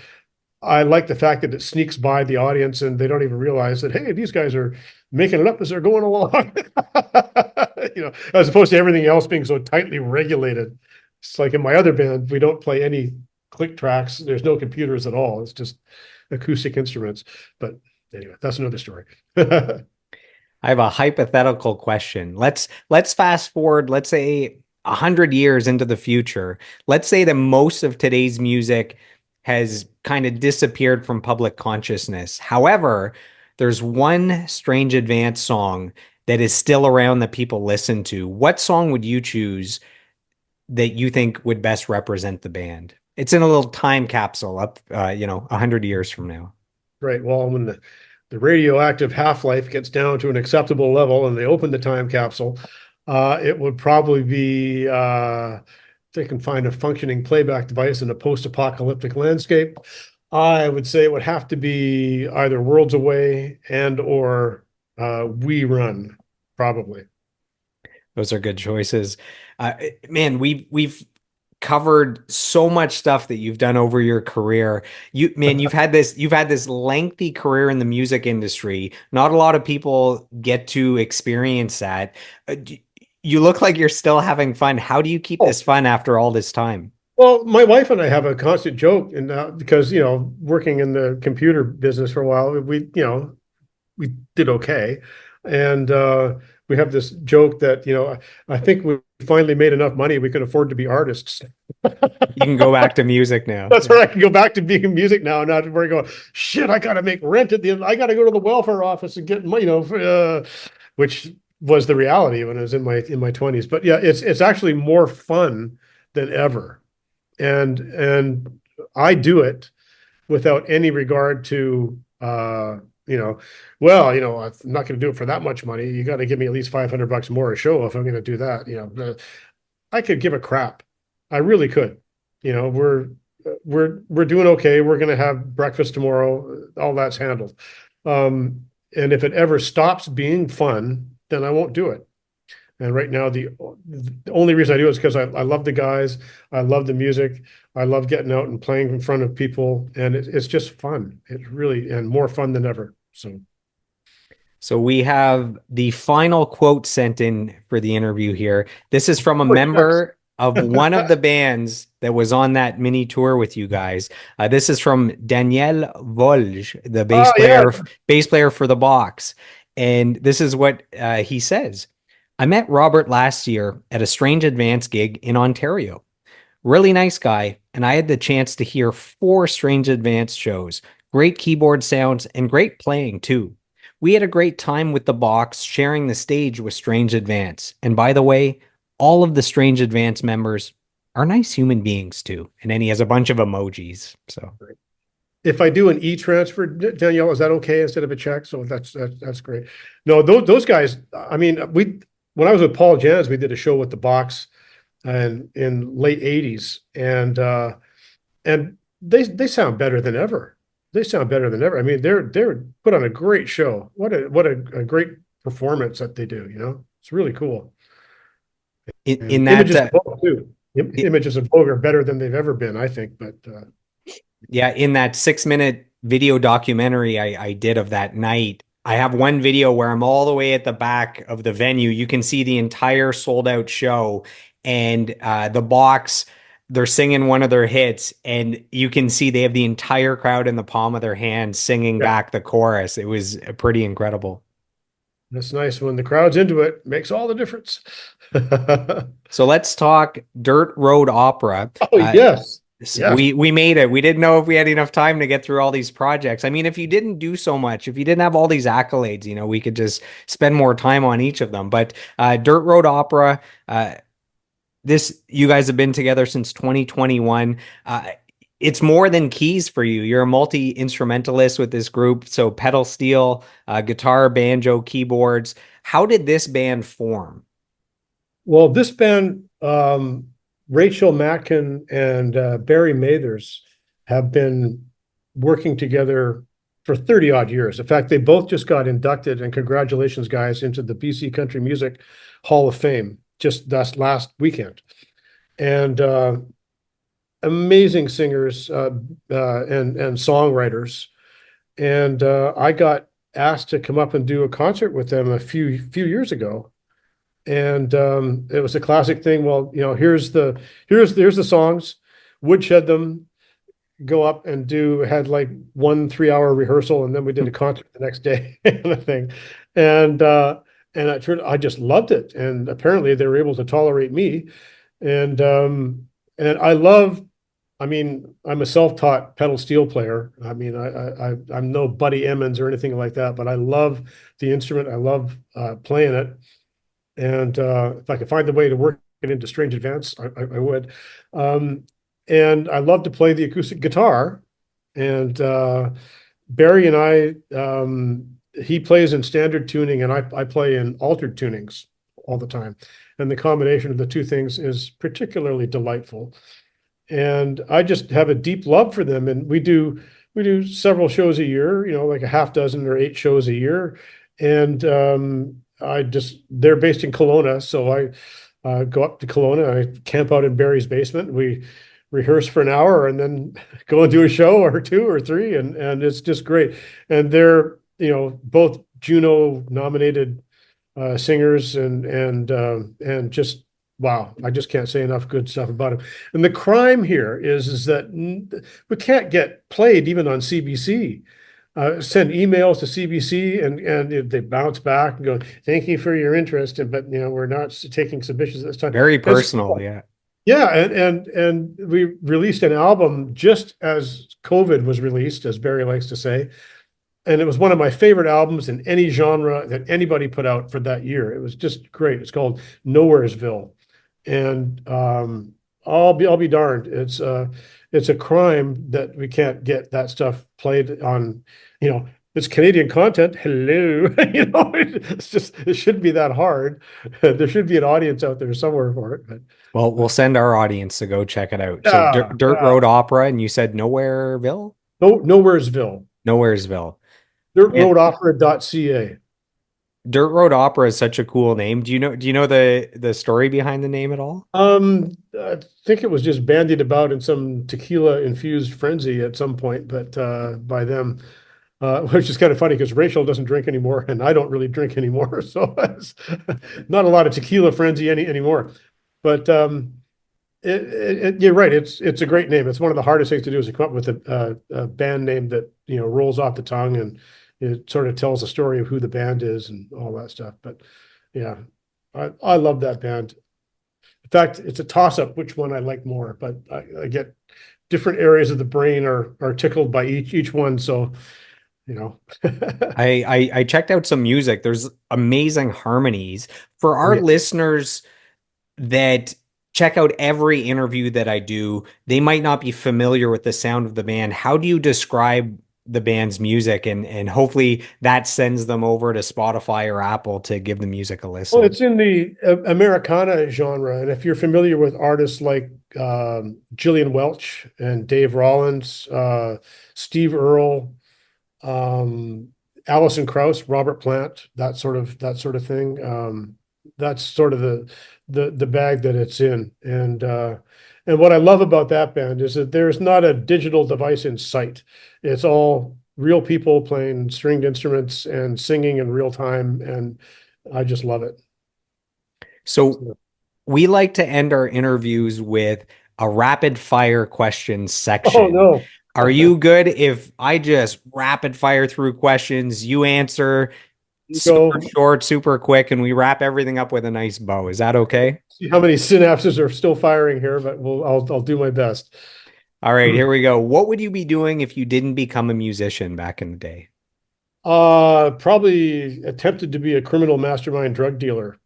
I like the fact that it sneaks by the audience and they don't even realize that, hey, these guys are making it up as they're going along. As opposed to everything else being so tightly regulated. It's like in my other band, we don't play any click tracks. There's no computers at all. It's just acoustic instruments. But anyway, that's another story. I have a hypothetical question. Let's fast forward, let's say 100 years into the future. Let's say that most of today's music has kind of disappeared from public consciousness. However, there's one Strange Advance song that is still around that people listen to. What song would you choose that you think would best represent the band? It's in a little time capsule up, 100 years from now. Right. Well, when the radioactive half-life gets down to an acceptable level and they open the time capsule, it would probably be if they can find a functioning playback device in a post-apocalyptic landscape. I would say it would have to be either Worlds Away and or We Run, probably. Those are good choices. Uh, Man, we've covered so much stuff that you've done over your career. You've had this lengthy career in the music industry. Not a lot of people get to experience that. You look like you're still having fun. How do you keep Oh, this fun after all this time? well, my wife and I have a constant joke, and because working in the computer business for a while, we did okay. And we have this joke that, I think we finally made enough money we can afford to be artists. You can go back to music now. That's where I can go back to being music now, not where I go, shit, I got to make rent at the end. I got to go to the welfare office and get money, which was the reality when I was in my 20s. But yeah, it's actually more fun than ever. And I do it without any regard to well, I'm not going to do it for that much money. You got to give me at least $500 more a show if I'm going to do that. I could give a crap. I really could. We're doing okay. We're going to have breakfast tomorrow. All that's handled. And if it ever stops being fun, then I won't do it. And right now, the only reason I do it is because I love the guys. I love the music. I love getting out and playing in front of people, and it's just fun. It's really and more fun than ever. So, So we have the final quote sent in for the interview here. This is from a oh, shucks. member of one of the bands that was on that mini tour with you guys. This is from Daniel Volge, the Oh yeah. bass player for the Box. And this is what he says. I met Robert last year at a Strange Advance gig in Ontario. Really nice guy, and I had the chance to hear four Strange Advance shows. Great keyboard sounds and great playing too. We had a great time with the Box sharing the stage with Strange Advance. And by the way, all of the Strange Advance members are nice human beings too. And then he has a bunch of emojis. So If I do an e-transfer, Danielle, is that okay instead of a check? So that's great. No, those guys. I mean, when I was with Paul Jans, we did a show with the Box, and in late '80s, and they sound better than ever. They sound better than ever. I mean, they're put on a great show. What a great performance that they do. It's really cool. in And that images of Vogue too. it, Images of Vogue are better than they've ever been, I think. But yeah, in that 6 minute video documentary I did of that night, I have one video where I'm all the way at the back of the venue. You can see the entire sold out show, and the Box, they're singing one of their hits, and you can see they have the entire crowd in the palm of their hands singing yeah, back the chorus. It was pretty incredible. that's nice when the crowd's into it. Makes all the difference. So let's talk Dirt Road Opera. Oh yes, yes. We made it. We didn't know if we had enough time to get through all these projects. I mean, if you didn't do so much, if you didn't have all these accolades, we could just spend more time on each of them. But Dirt Road Opera, this you guys have been together since 2021. It's more than keys for you. You're a multi-instrumentalist with this group. So pedal steel, guitar, banjo, keyboards. How did this band form? Well, this band, Rachel Matkin and Barry Mathers, have been working together for 30 odd years. In fact, they both just got inducted, and congratulations, guys, into the BC Country Music Hall of Fame just this last weekend. And amazing singers and songwriters. And I got asked to come up and do a concert with them a few years ago, and it was a classic thing. Well, here's the songs, woodshed them, go up and had like 1 3 hour rehearsal, and then we did a concert the next day, kind of thing. And I just loved it, and apparently they were able to tolerate me, and I love. I mean, I'm a self-taught pedal steel player. I mean, I'm no Buddy Emmons or anything like that, but I love the instrument. I love playing it. And if I could find a way to work it into Strange Advance, I would. Um, and I love to play the acoustic guitar. And Barry and he plays in standard tuning, and I play in altered tunings all the time. And the combination of the two things is particularly delightful. And I just have a deep love for them. And we do several shows a year, like a half dozen or 8 shows a year. And they're based in Kelowna, so I go up to Kelowna. I camp out in Barry's basement. We rehearse for an hour and then go and do a show or two or three, and it's just great. And they're both Juno nominated singers, and just wow, I just can't say enough good stuff about him. And the crime here is that we can't get played even on CBC. Send emails to CBC, and they bounce back and go, "Thank you for your interest," but we're not taking submissions at this time. Very It's personal, yeah. yeah, and we released an album just as COVID was released, as Barry likes to say, and it was one of my favorite albums in any genre that anybody put out for that year. It was just great. It's called Nowheresville, and I'll be darned. It's a crime that we can't get that stuff played on, it's Canadian content. Hello. It's just, it shouldn't be that hard. There should be an audience out there somewhere for it. Well, we'll But send our audience to go check it out. So yeah, Dirt yeah. Road Opera, and you said Nowhereville? No, Nowheresville. Nowheresville. And DirtRoadOpera.ca. Dirt Road Opera is such a cool name. Do you know the story behind the name at all? I think it was just bandied about in some tequila infused frenzy at some point, but by them, which is kind of funny because Rachel doesn't drink anymore and I don't really drink anymore. So it's not a lot of tequila frenzy anymore. But you're right. It's a great name. It's one of the hardest things to do is to come up with a band name that rolls off the tongue and it sort of tells the story of who the band is and all that stuff. But yeah, I love that band. In fact, it's a toss up which one I like more, but I get different areas of the brain are tickled by each one. So, you know. I checked out some music. There's amazing harmonies. For Oh our yeah. listeners that check out every interview that I do, they might not be familiar with the sound of the band. How do you describe the band's music? And hopefully that sends them over to Spotify or Apple to give the music a Well, listen. it's in the Americana genre, and if you're familiar with artists like Gillian Welch and Dave Rollins, Steve Earle, um, Alison Krauss, Robert Plant, that sort of thing. That's sort of the bag that it's in, and what I love about that band is that there's not a digital device in sight. It's all real people playing stringed instruments and singing in real time, and I just love it. So So, we like to end our interviews with a rapid fire question oh section. no. Are you good if I just rapid fire through questions, you answer You super go short, super quick, and we wrap everything up with a nice bow? Is that okay? see how many synapses are still firing here, but I'll do my best. All right, here we go. What would you be doing if you didn't become a musician back in the day? Probably attempted to be a criminal mastermind drug dealer.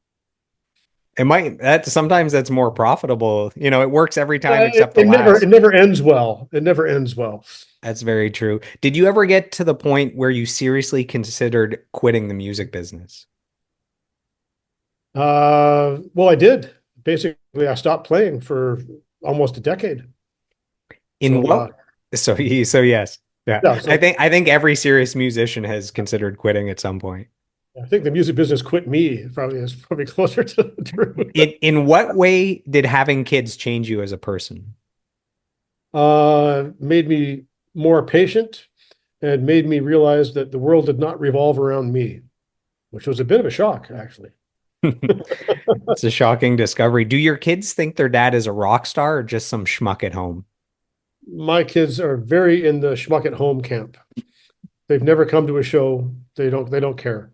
It might that sometimes that's more profitable. You know, it works every time It, except the it never it last. never ends well. It never ends well. That's very true. Did you ever get to the point where you seriously considered quitting the music business? Well, I did. Basically, I stopped playing for almost a decade. In So, what? So yes. Yeah. yeah. I think every serious musician has considered quitting at some point. I think the music business quit me. Probably is probably closer to the truth. In what way did having kids change you as a person? Made me more patient and made me realize that the world did not revolve around me, which was a bit of a shock, actually. It's a shocking discovery. Do your kids think their dad is a rock star or just some schmuck at home? My kids are very in the schmuck at home camp. They've never come to a show. They don't care.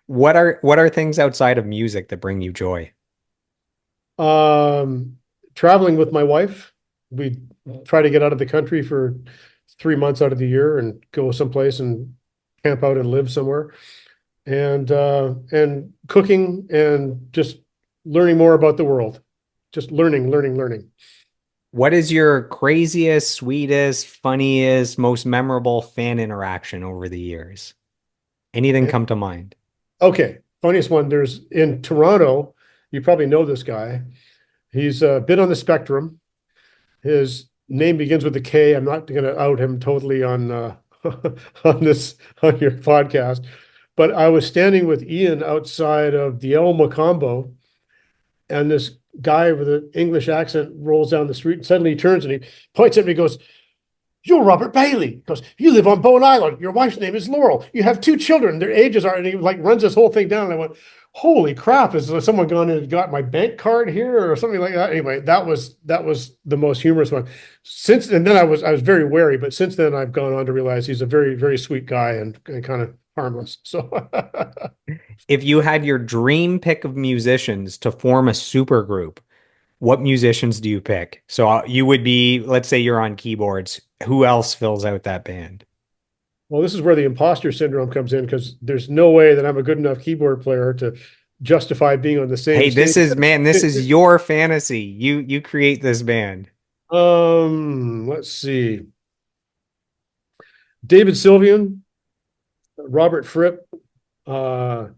What are things outside of music that bring you joy? Um, Traveling with my wife, we try to get out of the country for 3 months out of the year and go someplace and camp out and live somewhere. And cooking and just learning more about the world. Just learning. What is your craziest, sweetest, funniest, most memorable fan interaction over the years? Anything come to mind? Okay, funniest one. There's in Toronto. You probably know this guy. He's a bit on the spectrum. His name begins with a K. I'm not going to out him totally on on your podcast, but I was standing with Ian outside of the El Macombo, and this guy with an English accent rolls down the street, and suddenly he turns and he points at me and goes, "You're Robert Bailey." He goes, "You live on Bowen Island. Your wife's name is Laurel. You have two children. Their ages are," and he like runs this whole thing down. And I went, "Holy crap, is someone gone and got my bank card here or something like that?" Anyway, that was the most humorous one. And then I was very wary, but since then I've gone on to realize he's a very, very sweet guy and kind of harmless. So If you had your dream pick of musicians to form a super group, what musicians do you pick? So you would be, let's say you're on keyboards. Who else fills out that band? well, this is where the imposter syndrome comes in because there's no way that I'm a good enough keyboard player to justify being on the same Hey, stage. this is your fantasy. You create this band. Let's see. David Sylvian, Robert Fripp, uh,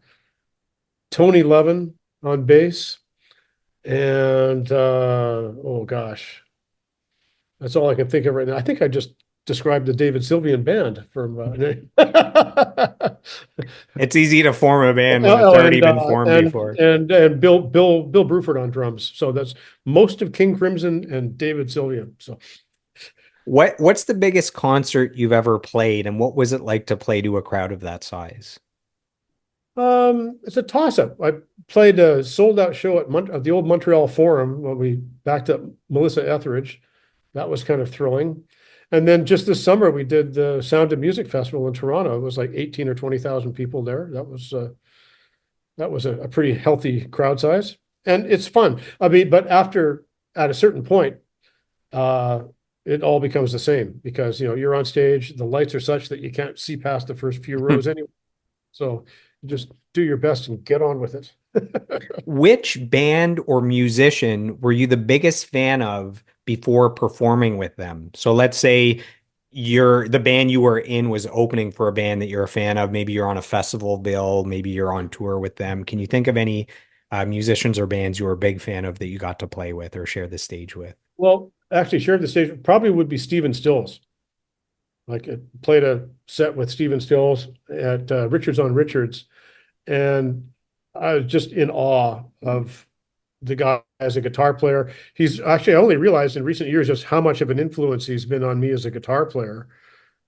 Tony Levin on bass, and oh gosh, that's all I can think of right now. I think I just described the David Sylvian band from It's easy to form a band when it's oh, already been formed before. and Bill Bruford on drums. So that's most of King Crimson and David Sylvian. So What's the biggest concert you've ever played, and what was it like to play to a crowd of that size? it's a toss-up. I played a sold-out show at the old Montreal Forum when we backed up Melissa Etheridge. That was kind of thrilling. And then just this summer, we did the Sound of Music Festival in Toronto. It was like 18 or 20,000 people there. That was a pretty healthy crowd size, and it's fun. I mean, but at a certain point, uh, it all becomes the same because you're on stage. The lights are such that you can't see past the first few rows anyway. So you just do your best and get on with it. Which band or musician were you the biggest fan of before performing with them? So let's say the band you were in was opening for a band that you're a fan of. Maybe you're on a festival bill, maybe you're on tour with them. Can you think of any musicians or bands you were a big fan of that you got to play with or share the stage with? Well, actually, share the stage probably would be Stephen Stills. Like I played a set with Stephen Stills at Richards on Richards, and I was just in awe of the guy as a guitar player. He's actually, I only realized in recent years just how much of an influence he's been on me as a guitar player,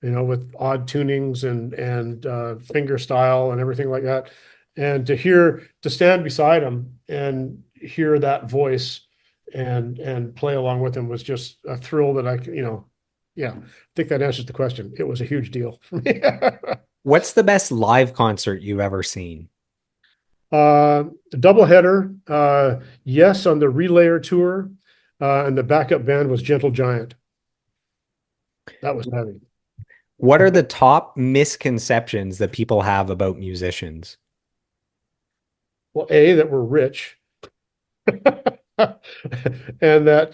with odd tunings and finger style and everything like that. And to stand beside him and hear that voice and play along with him was just a thrill that yeah, I think that answers the question. It was a huge deal for me. What's the best live concert you've ever seen? Uh, Doubleheader, yes, on the Relayer tour, and the backup band was Gentle Giant. That was heavy. What are the top misconceptions that people have about musicians? Well, A, that we're rich, and that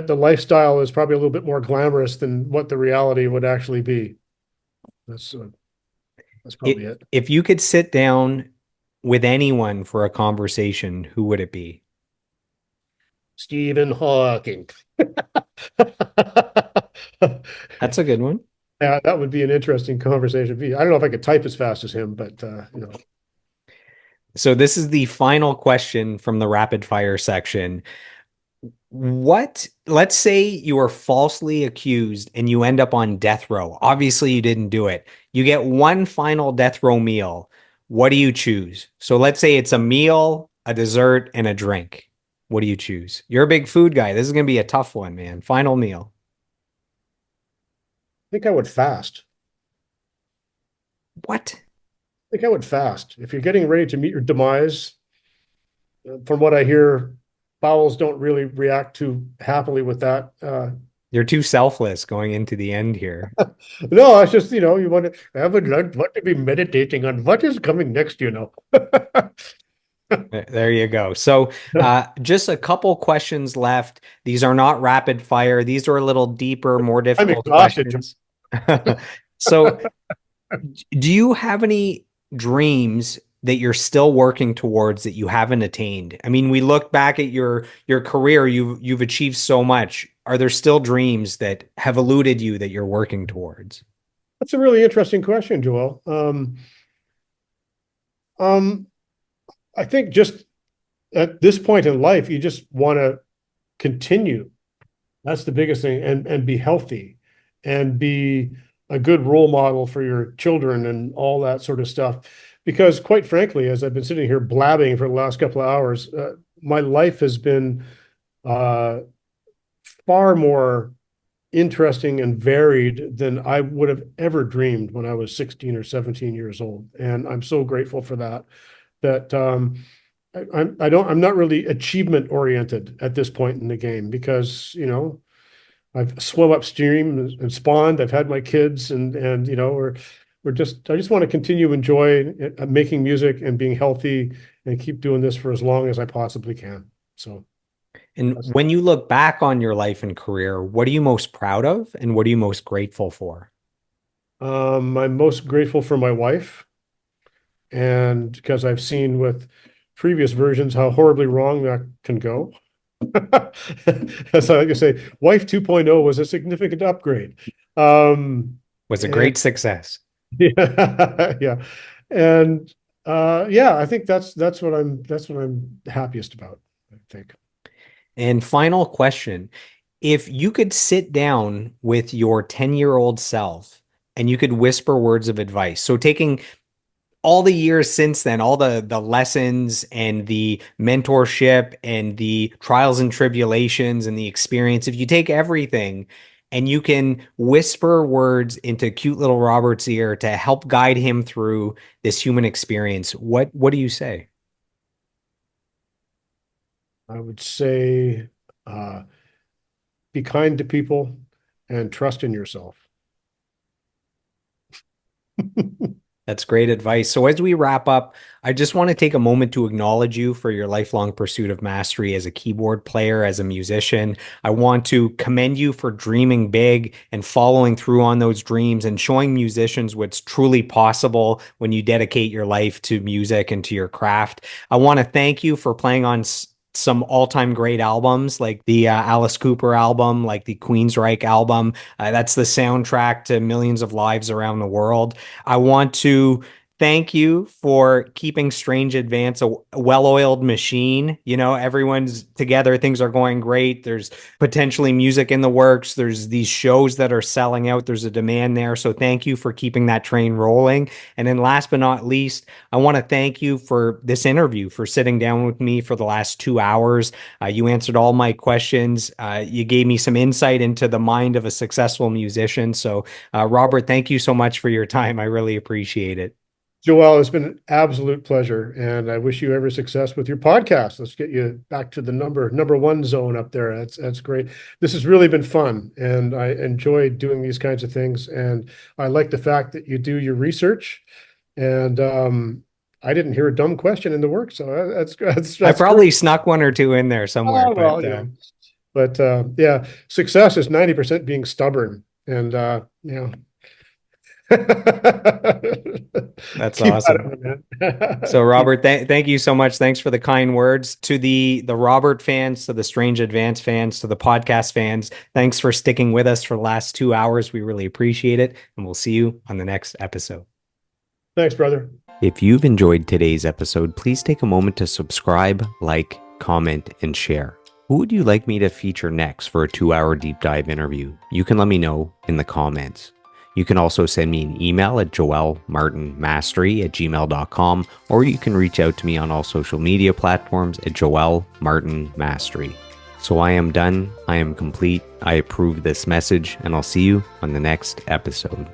the lifestyle is probably a little bit more glamorous than what the reality would actually be. That's uh, that's probably it. If you could sit down with anyone for a conversation, who would it be? Stephen Hawking. That's a good one. Yeah, that would be an interesting conversation. I don't know if I could type as fast as him, but So this is the final question from the rapid fire section. Let's say you are falsely accused and you end up on death row. Obviously, you didn't do it. You get one final death row meal. What do you choose? So let's say it's a meal, a dessert, and a drink. What do you choose? You're a big food guy. This is going to be a tough one, man. Final meal. I think I would fast. What? I think I would fast. If you're getting ready to meet your demise, from what I hear, bowels don't really react too happily with that. You're too selfless going into the end here. No, it's just, you want to have a lunch, what to be meditating on, what is coming next. There you go. So, just a couple questions left. These are not rapid fire. These are a little deeper, more I'm difficult exhausted. questions. So, do you have any dreams that you're still working towards that you haven't attained? I mean, we look back at your career, you've achieved so much. Are there still dreams that have eluded you that you're working towards? That's a really interesting question, Joel. Um, I think just at this point in life, you just want to continue. That's the biggest thing, and be healthy and be a good role model for your children and all that sort of stuff. Because quite frankly, as I've been sitting here blabbing for the last couple of hours, my life has been uh, far more interesting and varied than I would have ever dreamed when I was 16 or 17 years old. And I'm so grateful for that. That I'm not really achievement oriented at this point in the game because I've swum upstream and spawned. I've had my kids, and I just want to continue enjoy making music and being healthy and keep doing this for as long as I possibly can. So, And when you look back on your life and career, what are you most proud of and what are you most grateful for? I'm most grateful for my wife, and because I've seen with previous versions how horribly wrong that can go. As I like to say, Wife 2.0 was a significant upgrade. Was a And great success. yeah, yeah. And yeah, I think that's what I'm happiest about, I think. And final question. If you could sit down with your 10-year-old self and you could whisper words of advice, so taking all the years since then, all the lessons and the mentorship and the trials and tribulations and the experience, if you take everything and you can whisper words into cute little Robert's ear to help guide him through this human experience, what do you say? I would say uh, be kind to people and trust in yourself. That's great advice. So, as we wrap up, I just want to take a moment to acknowledge you for your lifelong pursuit of mastery as a keyboard player, as a musician. I want to commend you for dreaming big and following through on those dreams and showing musicians what's truly possible when you dedicate your life to music and to your craft. I want to thank you for playing on some all-time great albums like the Alice Cooper album, like the Queensryche album. That's the soundtrack to millions of lives around the world. I want to thank you for keeping Strange Advance a well-oiled machine. You know, everyone's together, things are going great. There's potentially music in the works. There's these shows that are selling out. There's a demand there. So thank you for keeping that train rolling. And then last but not least, I want to thank you for this interview, for sitting down with me for the last 2 hours. You answered all my questions. You gave me some insight into the mind of a successful musician. So Robert, thank you so much for your time. I really appreciate it. Joel, it's been an absolute pleasure, and I wish you every success with your podcast. Let's get you back to the number one zone up there. That's great. This has really been fun, and I enjoy doing these kinds of things. And I like the fact that you do your research. And I didn't hear a dumb question in the work, so I that's great. probably snuck one or two in there somewhere, Oh but well, yeah. But yeah, success is 90% being stubborn, and that's keep at awesome. it, So man. Keep. Robert, thank you so much. Thanks for the kind words to the Robert fans, to the Strange Advance fans, to the podcast fans. Thanks for sticking with us for the last 2 hours. We really appreciate it, and we'll see you on the next episode. Thanks, brother. If you've enjoyed today's episode, please take a moment to subscribe, like, comment, and share. Who would you like me to feature next for a 2 hour deep dive interview? You can let me know in the comments. You can also send me an email at joelmartinmastery@gmail.com, or you can reach out to me on all social media platforms at joelmartinmastery. So I am done. I am complete. I approve this message, and I'll see you on the next episode.